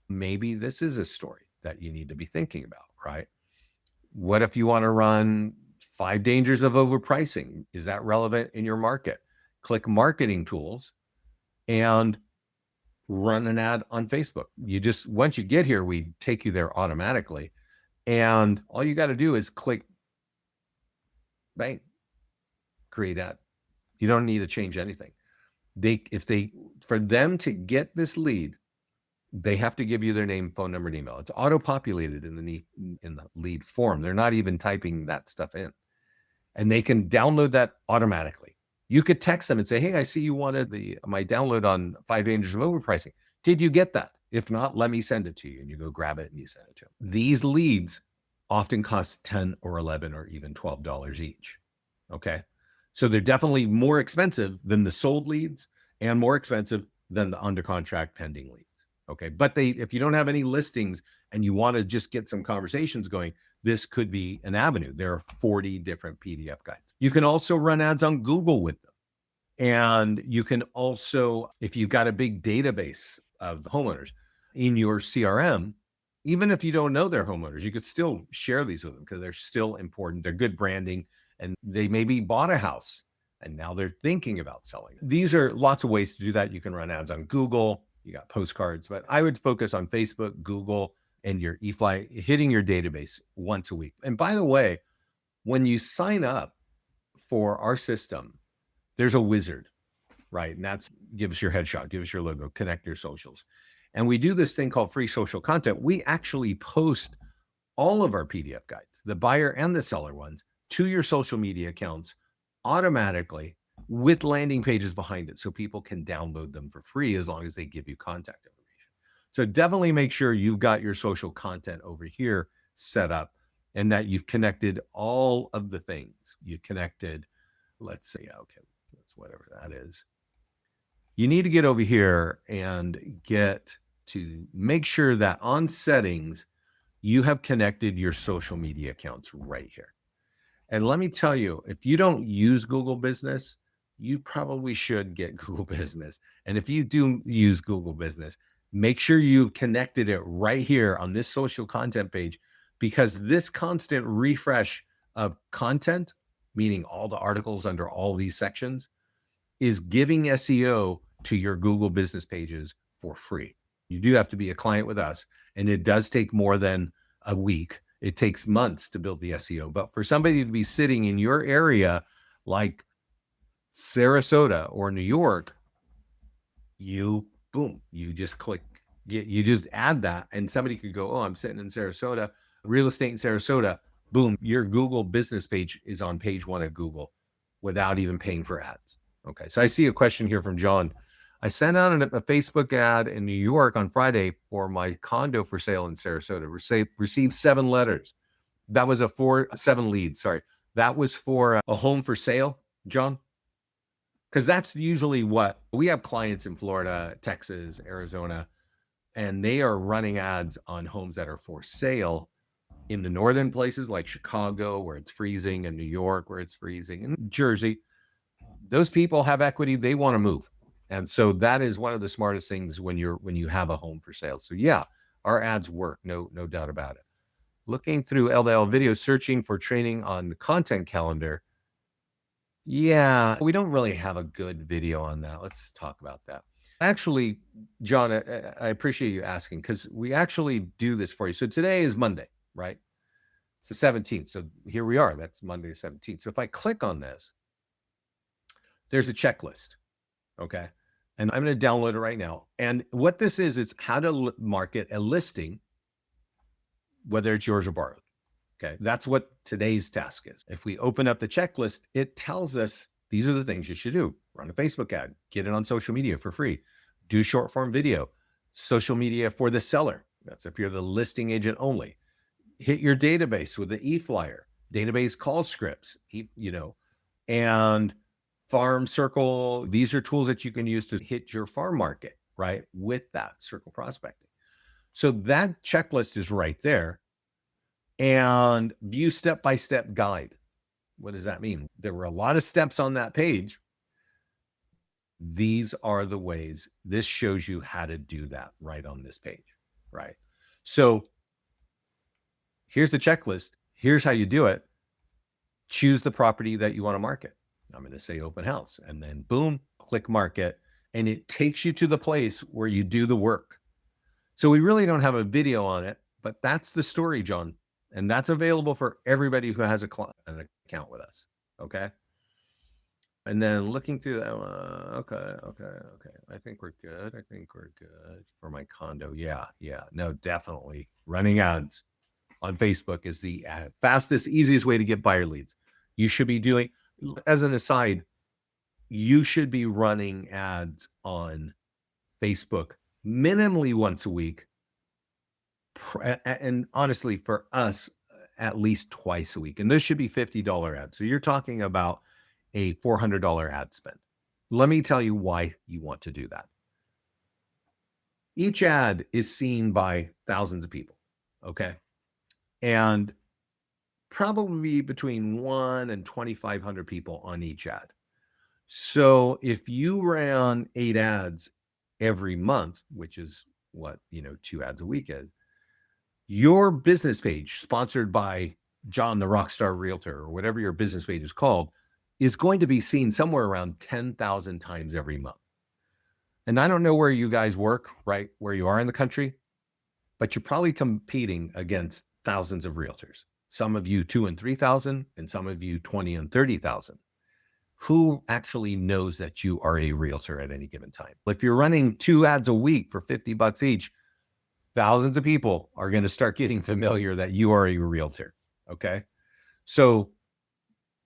Maybe this is a story that you need to be thinking about, right? What if you want to run 5 dangers of overpricing? Is that relevant in your market? Click marketing tools and run an ad on Facebook. Once you get here, we take you there automatically. And all you got to do is click, bang, create ad. You don't need to change anything. For them to get this lead, they have to give you their name, phone number, and email. It's auto-populated in the lead form. They're not even typing that stuff in. And they can download that automatically. You could text them and say, hey, I see you wanted my download on 5 dangers of overpricing. Did you get that? If not, let me send it to you. And you go grab it and you send it to them. These leads often cost $10 or $11 or even $12 each. Okay. So they're definitely more expensive than the sold leads and more expensive than the under contract pending leads. Okay. But if you don't have any listings and you want to just get some conversations going, this could be an avenue. There are 40 different PDF guides. You can also run ads on Google with them. And you can also, if you've got a big database of homeowners in your CRM, even if you don't know they're homeowners, you could still share these with them because they're still important. They're good branding and they maybe bought a house and now they're thinking about selling. These are lots of ways to do that. You can run ads on Google. You got postcards, but I would focus on Facebook, Google, and your eFly, hitting your database once a week. And by the way, when you sign up for our system, there's a wizard, right? And that's give us your headshot, give us your logo, connect your socials. And we do this thing called free social content. We actually post all of our PDF guides, the buyer and the seller ones, to your social media accounts automatically with landing pages behind it so people can download them for free as long as they give you contact information. So definitely make sure you've got your social content over here set up and that you've connected all of the things. You connected, let's say, okay, that's whatever that is. You need to get over here and get to make sure that on settings, you have connected your social media accounts right here. And let me tell you, if you don't use Google Business, you probably should get Google Business. And if you do use Google Business, make sure you've connected it right here on this social content page, because this constant refresh of content, meaning all the articles under all these sections, is giving SEO to your Google Business pages for free. You do have to be a client with us, and it does take more than a week. It takes months to build the SEO. But for somebody to be sitting in your area like Sarasota or New York, you just click, you just add that, and somebody could go, oh, I'm sitting in Sarasota, real estate in Sarasota, boom, your Google Business page is on page 1 of Google without even paying for ads. Okay, so I see a question here from John. I sent out a Facebook ad in New York on Friday for my condo for sale in Sarasota. Received 7 letters. That was 7 leads. Sorry. That was for a home for sale, John? Because that's usually what we have clients in Florida, Texas, Arizona, and they are running ads on homes that are for sale in the northern places like Chicago, where it's freezing, and New York, where it's freezing, and Jersey. Those people have equity. They want to move. And so that is one of the smartest things when you have a home for sale. So yeah, our ads work, no doubt about it. Looking through LDL videos, searching for training on the content calendar. Yeah, we don't really have a good video on that. Let's talk about that. Actually, John, I appreciate you asking, because we actually do this for you. So today is Monday, right? It's the 17th. So here we are. That's Monday the 17th. So if I click on this, there's a checklist. Okay. And I'm going to download it right now. And what this is, it's how to market a listing, whether it's yours or borrowed. Okay. That's what today's task is. If we open up the checklist, it tells us these are the things you should do. Run a Facebook ad, get it on social media for free, do short form video, social media for the seller. That's if you're the listing agent only. Hit your database with the e-flyer, database call scripts, and farm circle. These are tools that you can use to hit your farm market, right? With that circle prospecting. So that checklist is right there. And view step-by-step guide. What does that mean? There were a lot of steps on that page. These are the ways. This shows you how to do that right on this page, right? So here's the checklist. Here's how you do it. Choose the property that you want to market. I'm going to say open house, and then boom, click market, and it takes you to the place where you do the work. So we really don't have a video on it, but that's the story, John. And that's available for everybody who has an account with us. Okay. And then looking through that, okay. I think we're good. For my condo. Yeah. No, definitely. Running ads on Facebook is the fastest, easiest way to get buyer leads. You should be doing, as an aside, you should be running ads on Facebook minimally once a week. And honestly, for us, at least twice a week. And this should be $50 ads. So you're talking about a $400 ad spend. Let me tell you why you want to do that. Each ad is seen by thousands of people, okay? And probably between 1 and 2,500 people on each ad. So if you ran 8 ads every month, which is what, 2 ads a week is, your business page, sponsored by John the Rockstar Realtor, or whatever your business page is called, is going to be seen somewhere around 10,000 times every month. And I don't know where you guys work, right, where you are in the country, but you're probably competing against thousands of realtors. Some of you 2,000 and 3,000, and some of you 20,000 and 30,000. Who actually knows that you are a realtor at any given time? If you're running 2 ads a week for $50 each, thousands of people are going to start getting familiar that you are a realtor. Okay. So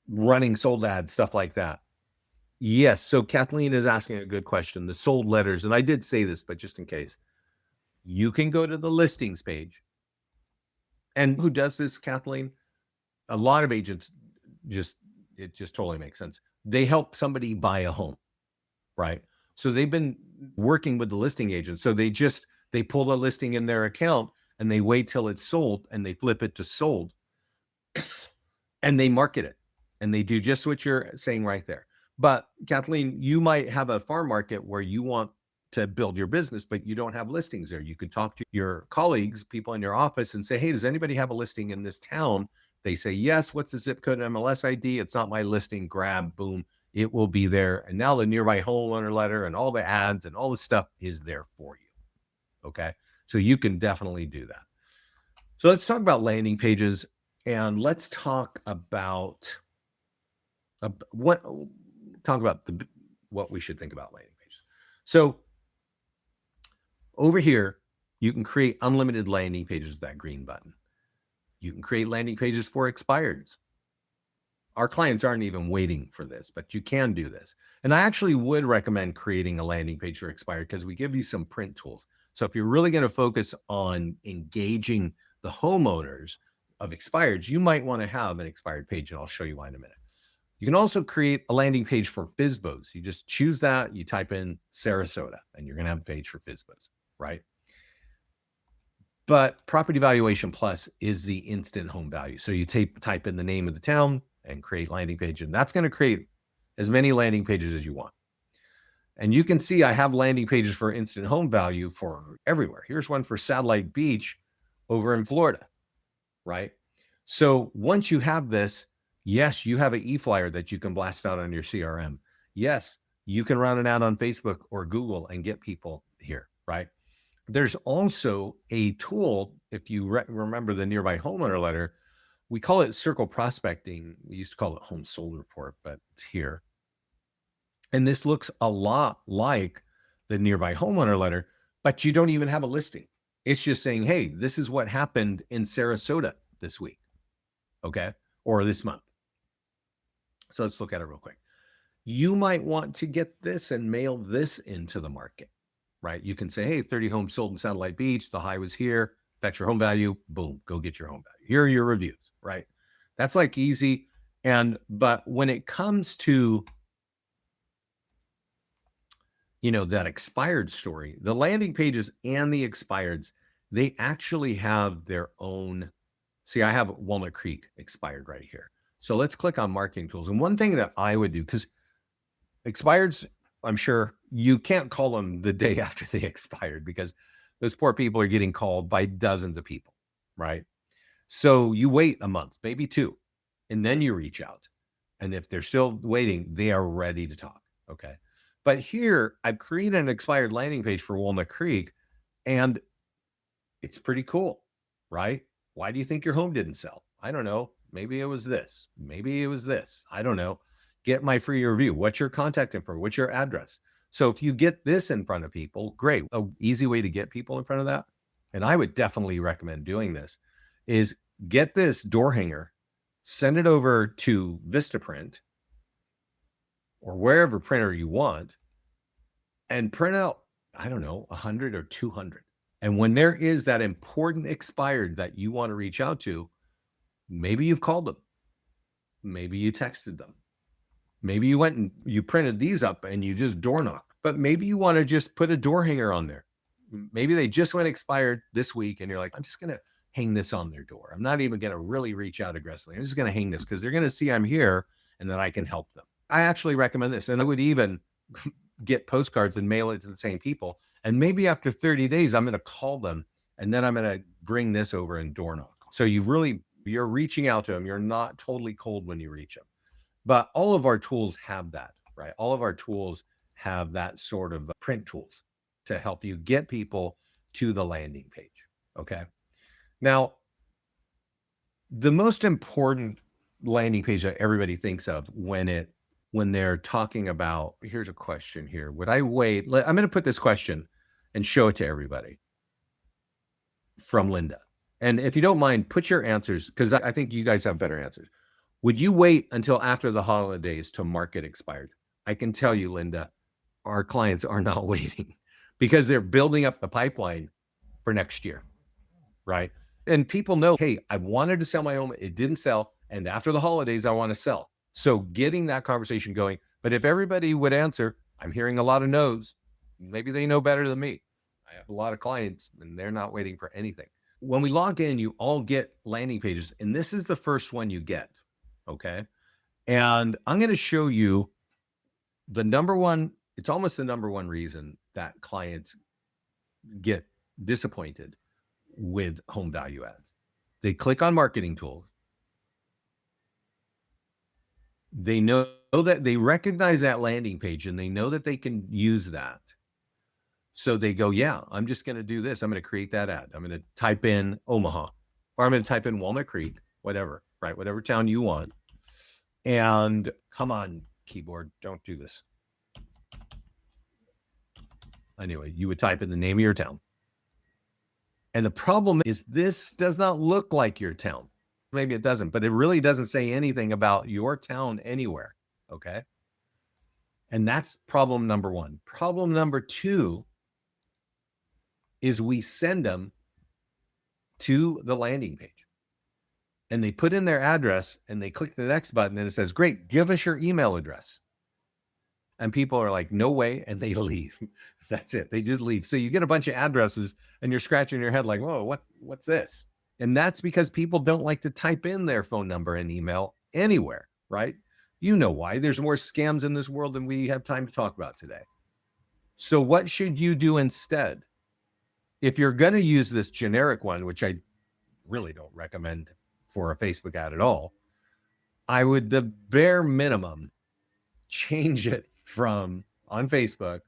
running sold ads, stuff like that. Yes. So Kathleen is asking a good question. The sold letters, and I did say this, but just in case, you can go to the listings page. And who does this, Kathleen? A lot of agents it just totally makes sense. They help somebody buy a home, right? So they've been working with the listing agent. So they pull a listing in their account and they wait till it's sold and they flip it to sold and they market it and they do just what you're saying right there. But Kathleen, you might have a farm market where you want to build your business, but you don't have listings there. You could talk to your colleagues, people in your office, and say, hey, does anybody have a listing in this town? They say, yes. What's the zip code and MLS ID? It's not my listing. Grab, boom, it will be there. And now the nearby homeowner letter and all the ads and all the stuff is there for you. Okay. So you can definitely do that. So let's talk about landing pages, and let's talk about what we should think about landing pages. So over here, you can create unlimited landing pages with that green button. You can create landing pages for expireds. Our clients aren't even waiting for this, but you can do this. And I actually would recommend creating a landing page for expired because we give you some print tools. So if you're really going to focus on engaging the homeowners of expireds, you might want to have an expired page, and I'll show you why in a minute. You can also create a landing page for FSBOs. You just choose that, you type in Sarasota, and you're going to have a page for FSBOs, right? But Property Valuation Plus is the instant home value. So you type in the name of the town and create landing page, and that's going to create as many landing pages as you want. And you can see I have landing pages for instant home value for everywhere. Here's one for Satellite Beach over in Florida, right? So once you have this, yes, you have an e-flyer that you can blast out on your CRM. Yes, you can run an ad on Facebook or Google and get people here, right? There's also a tool, if you remember the nearby homeowner letter, we call it circle prospecting. We used to call it home sold report, but it's here. And this looks a lot like the nearby homeowner letter, but you don't even have a listing. It's just saying, hey, this is what happened in Sarasota this week, okay? Or this month. So let's look at it real quick. You might want to get this and mail this into the market, right? You can say, hey, 30 homes sold in Satellite Beach. The high was here. That's your home value. Boom, go get your home value. Here are your reviews, right? That's like easy. But when it comes to, that expired story, the landing pages and the expireds, they actually have their own. See, I have Walnut Creek expired right here. So let's click on marketing tools. And one thing that I would do, because expireds, I'm sure you can't call them the day after they expired, because those poor people are getting called by dozens of people, right? So you wait a month, maybe two, and then you reach out. And if they're still waiting, they are ready to talk. Okay. But here I've created an expired landing page for Walnut Creek, and it's pretty cool, right? Why do you think your home didn't sell? I don't know. Maybe it was this. Maybe it was this. I don't know. Get my free review. What's your contact info? What's your address? So if you get this in front of people, great. An easy way to get people in front of that, and I would definitely recommend doing this, is get this door hanger, send it over to Vistaprint or wherever printer you want, and print out, I don't know, 100 or 200. And when there is that important expired that you want to reach out to, maybe you've called them. Maybe you texted them. Maybe you went and you printed these up and you just door knocked. But maybe you want to just put a door hanger on there. Maybe they just went expired this week and you're like, I'm just going to hang this on their door. I'm not even going to really reach out aggressively. I'm just going to hang this because they're going to see I'm here and that I can help them. I actually recommend this. And I would even get postcards and mail it to the same people. And maybe after 30 days, I'm going to call them and then I'm going to bring this over and door knock. So you're reaching out to them. You're not totally cold when you reach them. But all of our tools have that, right? All of our tools have that sort of print tools to help you get people to the landing page. Okay. Now, the most important landing page that everybody thinks of when they're talking about, here's a question here. Would I wait? I'm going to put this question and show it to everybody from Linda. And if you don't mind, put your answers, because I think you guys have better answers. Would you wait until after the holidays to market expired? I can tell you, Linda, our clients are not waiting because they're building up the pipeline for next year, right? And people know, hey, I wanted to sell my home. It didn't sell. And after the holidays, I want to sell. So getting that conversation going. But if everybody would answer, I'm hearing a lot of no's. Maybe they know better than me. I have a lot of clients and they're not waiting for anything. When we log in, you all get landing pages. And this is the first one you get. Okay. And I'm going to show you the number one, it's almost the number one reason that clients get disappointed with home value ads. They click on marketing tools. They know that they recognize that landing page and they know that they can use that. So they go, yeah, I'm just going to do this. I'm going to create that ad. I'm going to type in Omaha, or I'm going to type in Walnut Creek, whatever, right? Whatever town you want. And come on, keyboard, don't do this. Anyway, you would type in the name of your town. And the problem is this does not look like your town. Maybe it doesn't, but it really doesn't say anything about your town anywhere. Okay. And that's problem number one. Problem number two is we send them to the landing page and they put in their address and they click the next button and it says, great, give us your email address. And people are like, no way. And they leave. That's it. They just leave. So you get a bunch of addresses and you're scratching your head like, whoa, what's this? And that's because people don't like to type in their phone number and email anywhere, right? You know why. There's more scams in this world than we have time to talk about today. So what should you do instead? If you're going to use this generic one, which I really don't recommend for a Facebook ad at all, I would, the bare minimum, change it from, on Facebook,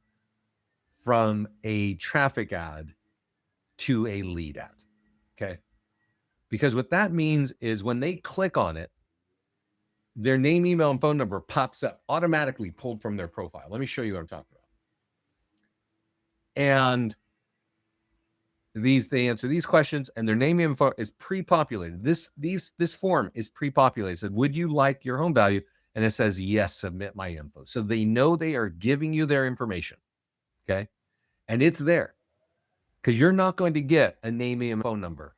from a traffic ad to a lead ad. Okay. Because what that means is when they click on it, their name, email, and phone number pops up, automatically pulled from their profile. Let me show you what I'm talking about. And they answer these questions and their name info is pre-populated. This form is pre-populated. It said, would you like your home value? And it says, yes, submit my info. So they know they are giving you their information. Okay. And it's there because you're not going to get a name and phone number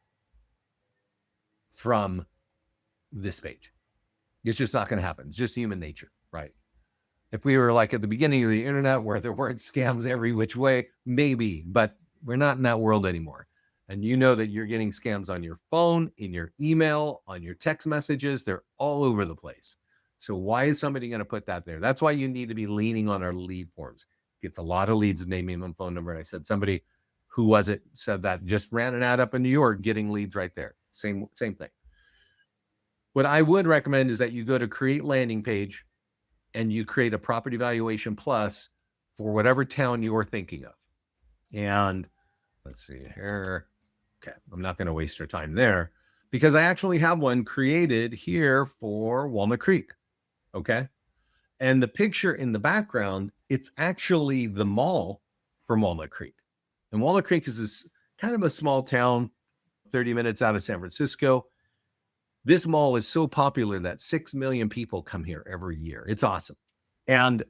from this page. It's just not going to happen. It's just human nature, right? If we were like at the beginning of the internet where there weren't scams every which way, maybe, but we're not in that world anymore. And you know that you're getting scams on your phone, in your email, on your text messages. They're all over the place. So why is somebody going to put that there? That's why you need to be leaning on our lead forms. Gets a lot of leads, name, and phone number. And I said, somebody, who was it, said that just ran an ad up in New York, getting leads right there. Same thing. What I would recommend is that you go to create landing page and you create a property valuation plus for whatever town you're thinking of. And let's see here. Okay, I'm not going to waste your time there because I actually have one created here for Walnut Creek. Okay. And the picture in the background, it's actually the mall from Walnut Creek. And Walnut Creek is this kind of a small town, 30 minutes out of San Francisco. This mall is so popular that 6 million people come here every year. It's awesome. And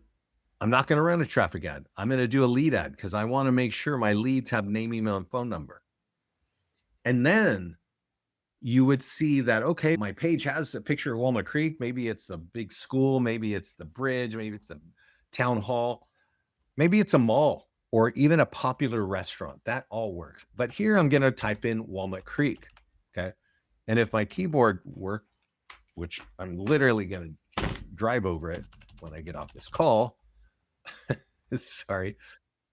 I'm not going to run a traffic ad. I'm going to do a lead ad because I want to make sure my leads have name, email, and phone number. And then you would see that, okay, my page has a picture of Walnut Creek. Maybe it's the big school. Maybe it's the bridge. Maybe it's the town hall. Maybe it's a mall or even a popular restaurant. That all works. But here I'm going to type in Walnut Creek. Okay. And if my keyboard worked, which I'm literally going to drive over it when I get off this call, sorry,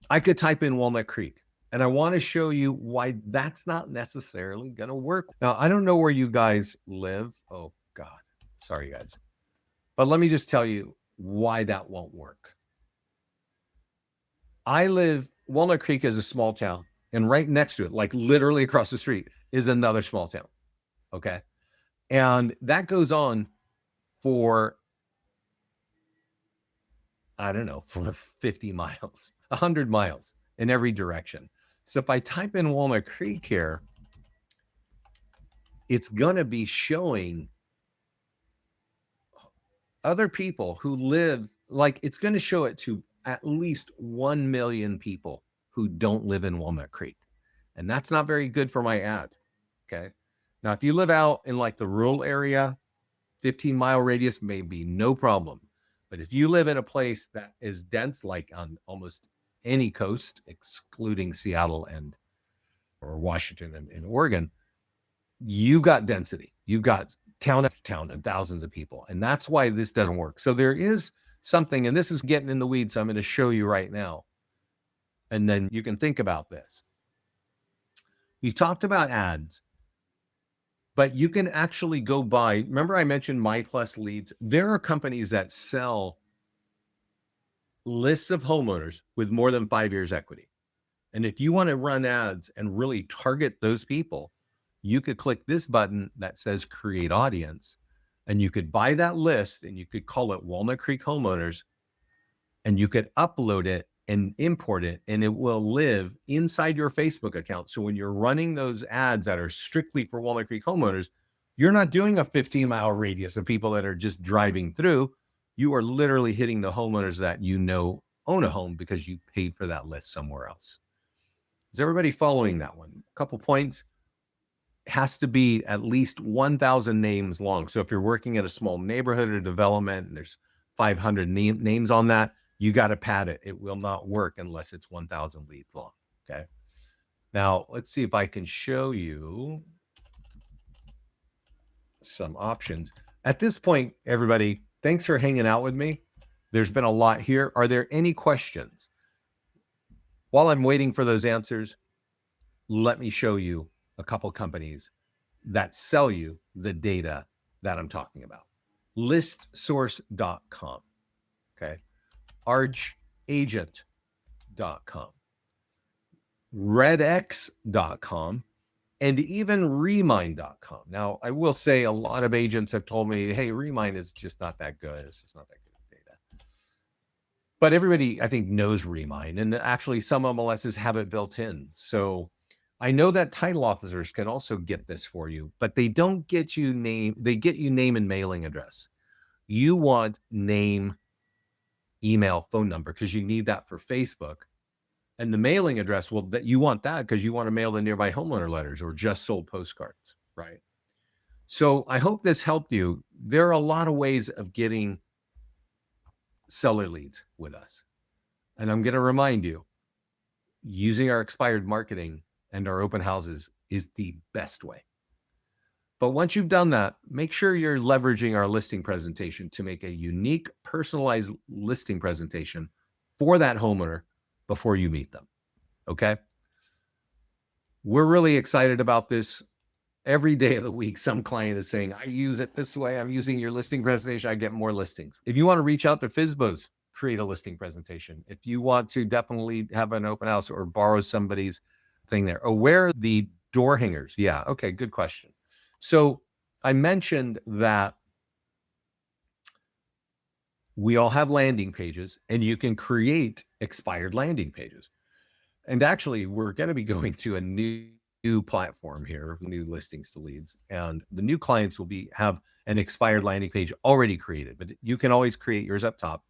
I could type in Walnut Creek. And I want to show you why that's not necessarily going to work. Now, I don't know where you guys live. Oh, God. Sorry, guys. But let me just tell you why that won't work. Walnut Creek is a small town. And right next to it, like literally across the street, is another small town. Okay. And that goes on for, I don't know, for 50 miles, 100 miles in every direction. So if I type in Walnut Creek here, it's going to be showing other people who live, like it's going to show it to at least 1 million people who don't live in Walnut Creek. And that's not very good for my ad. Okay. Now, if you live out in like the rural area, 15-mile radius may be no problem. But if you live in a place that is dense, like on almost any coast, excluding Seattle or Washington and Oregon, you got density. You've got town after town and thousands of people. And that's why this doesn't work. So there is something, and this is getting in the weeds, so I'm going to show you right now. And then you can think about this. We talked about ads, but you can actually go buy. Remember I mentioned My Plus Leads? There are companies that sell lists of homeowners with more than 5 years equity. And if you want to run ads and really target those people, you could click this button that says Create Audience, and you could buy that list and you could call it Walnut Creek Homeowners, and you could upload it and import it, and it will live inside your Facebook account. So when you're running those ads that are strictly for Walnut Creek Homeowners, you're not doing a 15-mile radius of people that are just driving through. You are literally hitting the homeowners that you know own a home because you paid for that list somewhere else. Is everybody following that one? A couple points. It has to be at least 1,000 names long. So if you're working at a small neighborhood or development and there's 500 names on that, you got to pad it. It will not work unless it's 1,000 leads long. Okay. Now let's see if I can show you some options. At this point, everybody, thanks for hanging out with me. There's been a lot here. Are there any questions? While I'm waiting for those answers, let me show you a couple companies that sell you the data that I'm talking about. Listsource.com. Okay. archagent.com, redx.com, and even remind.com. Now, I will say a lot of agents have told me, hey, Remind is just not that good. It's just not that good data. But everybody, I think, knows Remind, and actually some MLSs have it built in. So I know that title officers can also get this for you, but they don't get you name. They get you name and mailing address. You want name, email, phone number, because you need that for Facebook. And the mailing address, well, that you want that because you want to mail the nearby homeowner letters or just sold postcards, right? So I hope this helped you. There are a lot of ways of getting seller leads with us. And I'm going to remind you, using our expired marketing and our open houses is the best way. But once you've done that, make sure you're leveraging our listing presentation to make a unique, personalized listing presentation for that homeowner before you meet them. Okay? We're really excited about this. Every day of the week, some client is saying, I use it this way. I'm using your listing presentation. I get more listings. If you want to reach out to FSBOs, create a listing presentation. If you want to definitely have an open house or borrow somebody's thing there. Or where are the door hangers? Yeah. Okay. Good question. So I mentioned that we all have landing pages and you can create expired landing pages. And actually, we're going to be going to a new platform here, new listings to leads, and the new clients will have an expired landing page already created, but you can always create yours up top.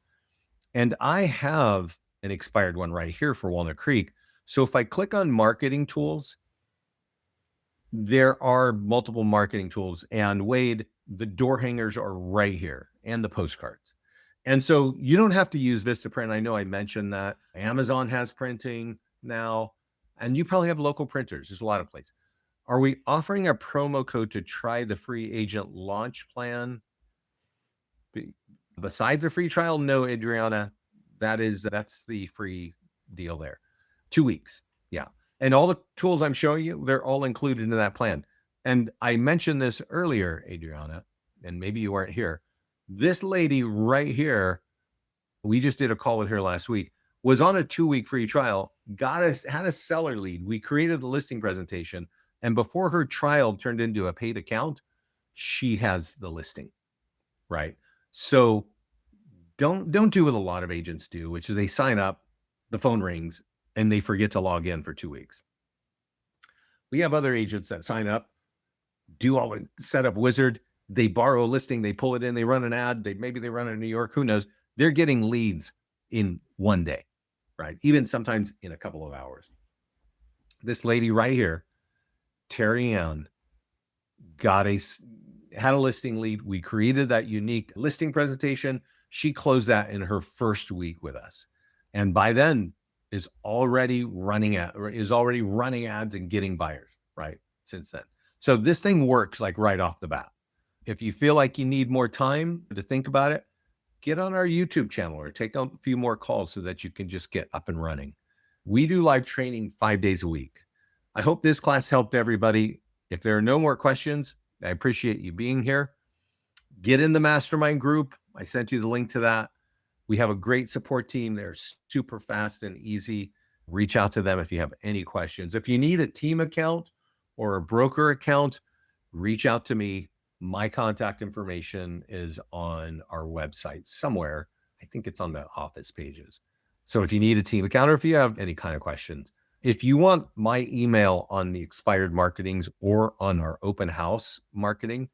And I have an expired one right here for Walnut Creek. So if I click on marketing tools, there are multiple marketing tools, and Wade, the door hangers are right here and the postcards. And so you don't have to use Vistaprint. I know I mentioned that. Amazon has printing now, and you probably have local printers. There's a lot of places. Are we offering a promo code to try the free agent launch plan? Besides the free trial? No, Adriana, that's the free deal there. 2 weeks. Yeah. And all the tools I'm showing you, they're all included in that plan. And I mentioned this earlier, Adriana, and maybe you weren't here. This lady right here, we just did a call with her last week, was on a 2-week free trial, had a seller lead. We created the listing presentation, and before her trial turned into a paid account, she has the listing, right? So don't do what a lot of agents do, which is they sign up, the phone rings, and they forget to log in for 2 weeks. We have other agents that sign up, do all the setup wizard, they borrow a listing, they pull it in, they run an ad, maybe they run it in New York, who knows? They're getting leads in one day, right? Even sometimes in a couple of hours. This lady right here, Terry Ann, had a listing lead. We created that unique listing presentation. She closed that in her first week with us. And by then is already running ads and getting buyers, right? Since then. So this thing works like right off the bat. If you feel like you need more time to think about it, get on our YouTube channel or take a few more calls so that you can just get up and running. We do live training 5 days a week. I hope this class helped everybody. If there are no more questions, I appreciate you being here. Get in the Mastermind group. I sent you the link to that. We have a great support team. They're super fast and easy. Reach out to them if you have any questions. If you need a team account or a broker account, reach out to me. My contact information is on our website somewhere. I think it's on the office pages. So if you need a team account or if you have any kind of questions, if you want my email on the expired marketings or on our open house marketing,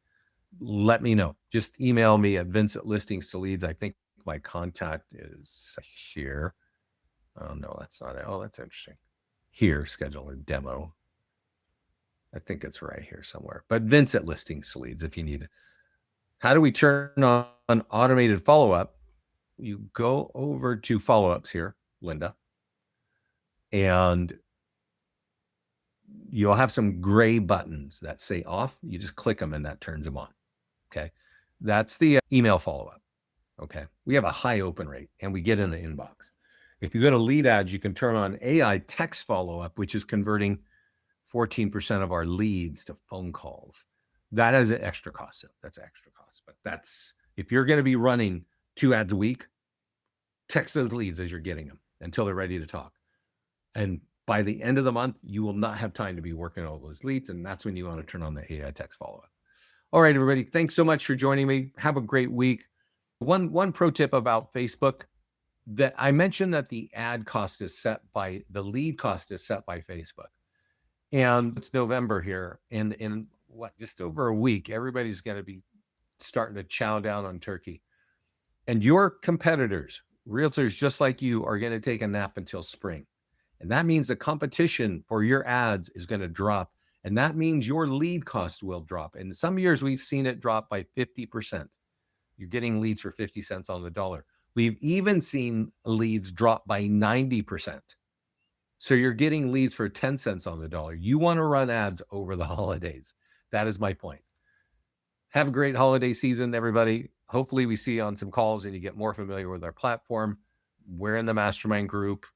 let me know. Just email me at Vincent Listings to Leads. I think my contact is here. Oh, no, that's not it. Oh, that's interesting. Here, schedule a demo. I think it's right here somewhere. But Vincent Listings to Leads if you need it. How do we turn on automated follow-up? You go over to follow-ups here, Linda, and you'll have some gray buttons that say off. You just click them and that turns them on. Okay. That's the email follow-up. Okay. We have a high open rate and we get in the inbox. If you go to lead ads, you can turn on AI text follow-up, which is converting 14% of our leads to phone calls. That has an extra cost. That's extra cost. But if you're going to be running 2 ads a week, text those leads as you're getting them until they're ready to talk. And by the end of the month, you will not have time to be working on all those leads. And that's when you want to turn on the AI text follow-up. All right, everybody. Thanks so much for joining me. Have a great week. One pro tip about Facebook, that I mentioned that the lead cost is set by Facebook. And it's November here. And in just over a week, everybody's going to be starting to chow down on turkey. And your competitors, realtors just like you, are going to take a nap until spring. And that means the competition for your ads is going to drop. And that means your lead cost will drop. And some years we've seen it drop by 50%. You're getting leads for 50 cents on the dollar. We've even seen leads drop by 90%. So you're getting leads for 10 cents on the dollar. You want to run ads over the holidays. That is my point. Have a great holiday season, everybody. Hopefully we see you on some calls and you get more familiar with our platform. We're in the Mastermind group.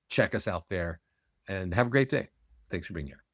Check us out there and have a great day. Thanks for being here.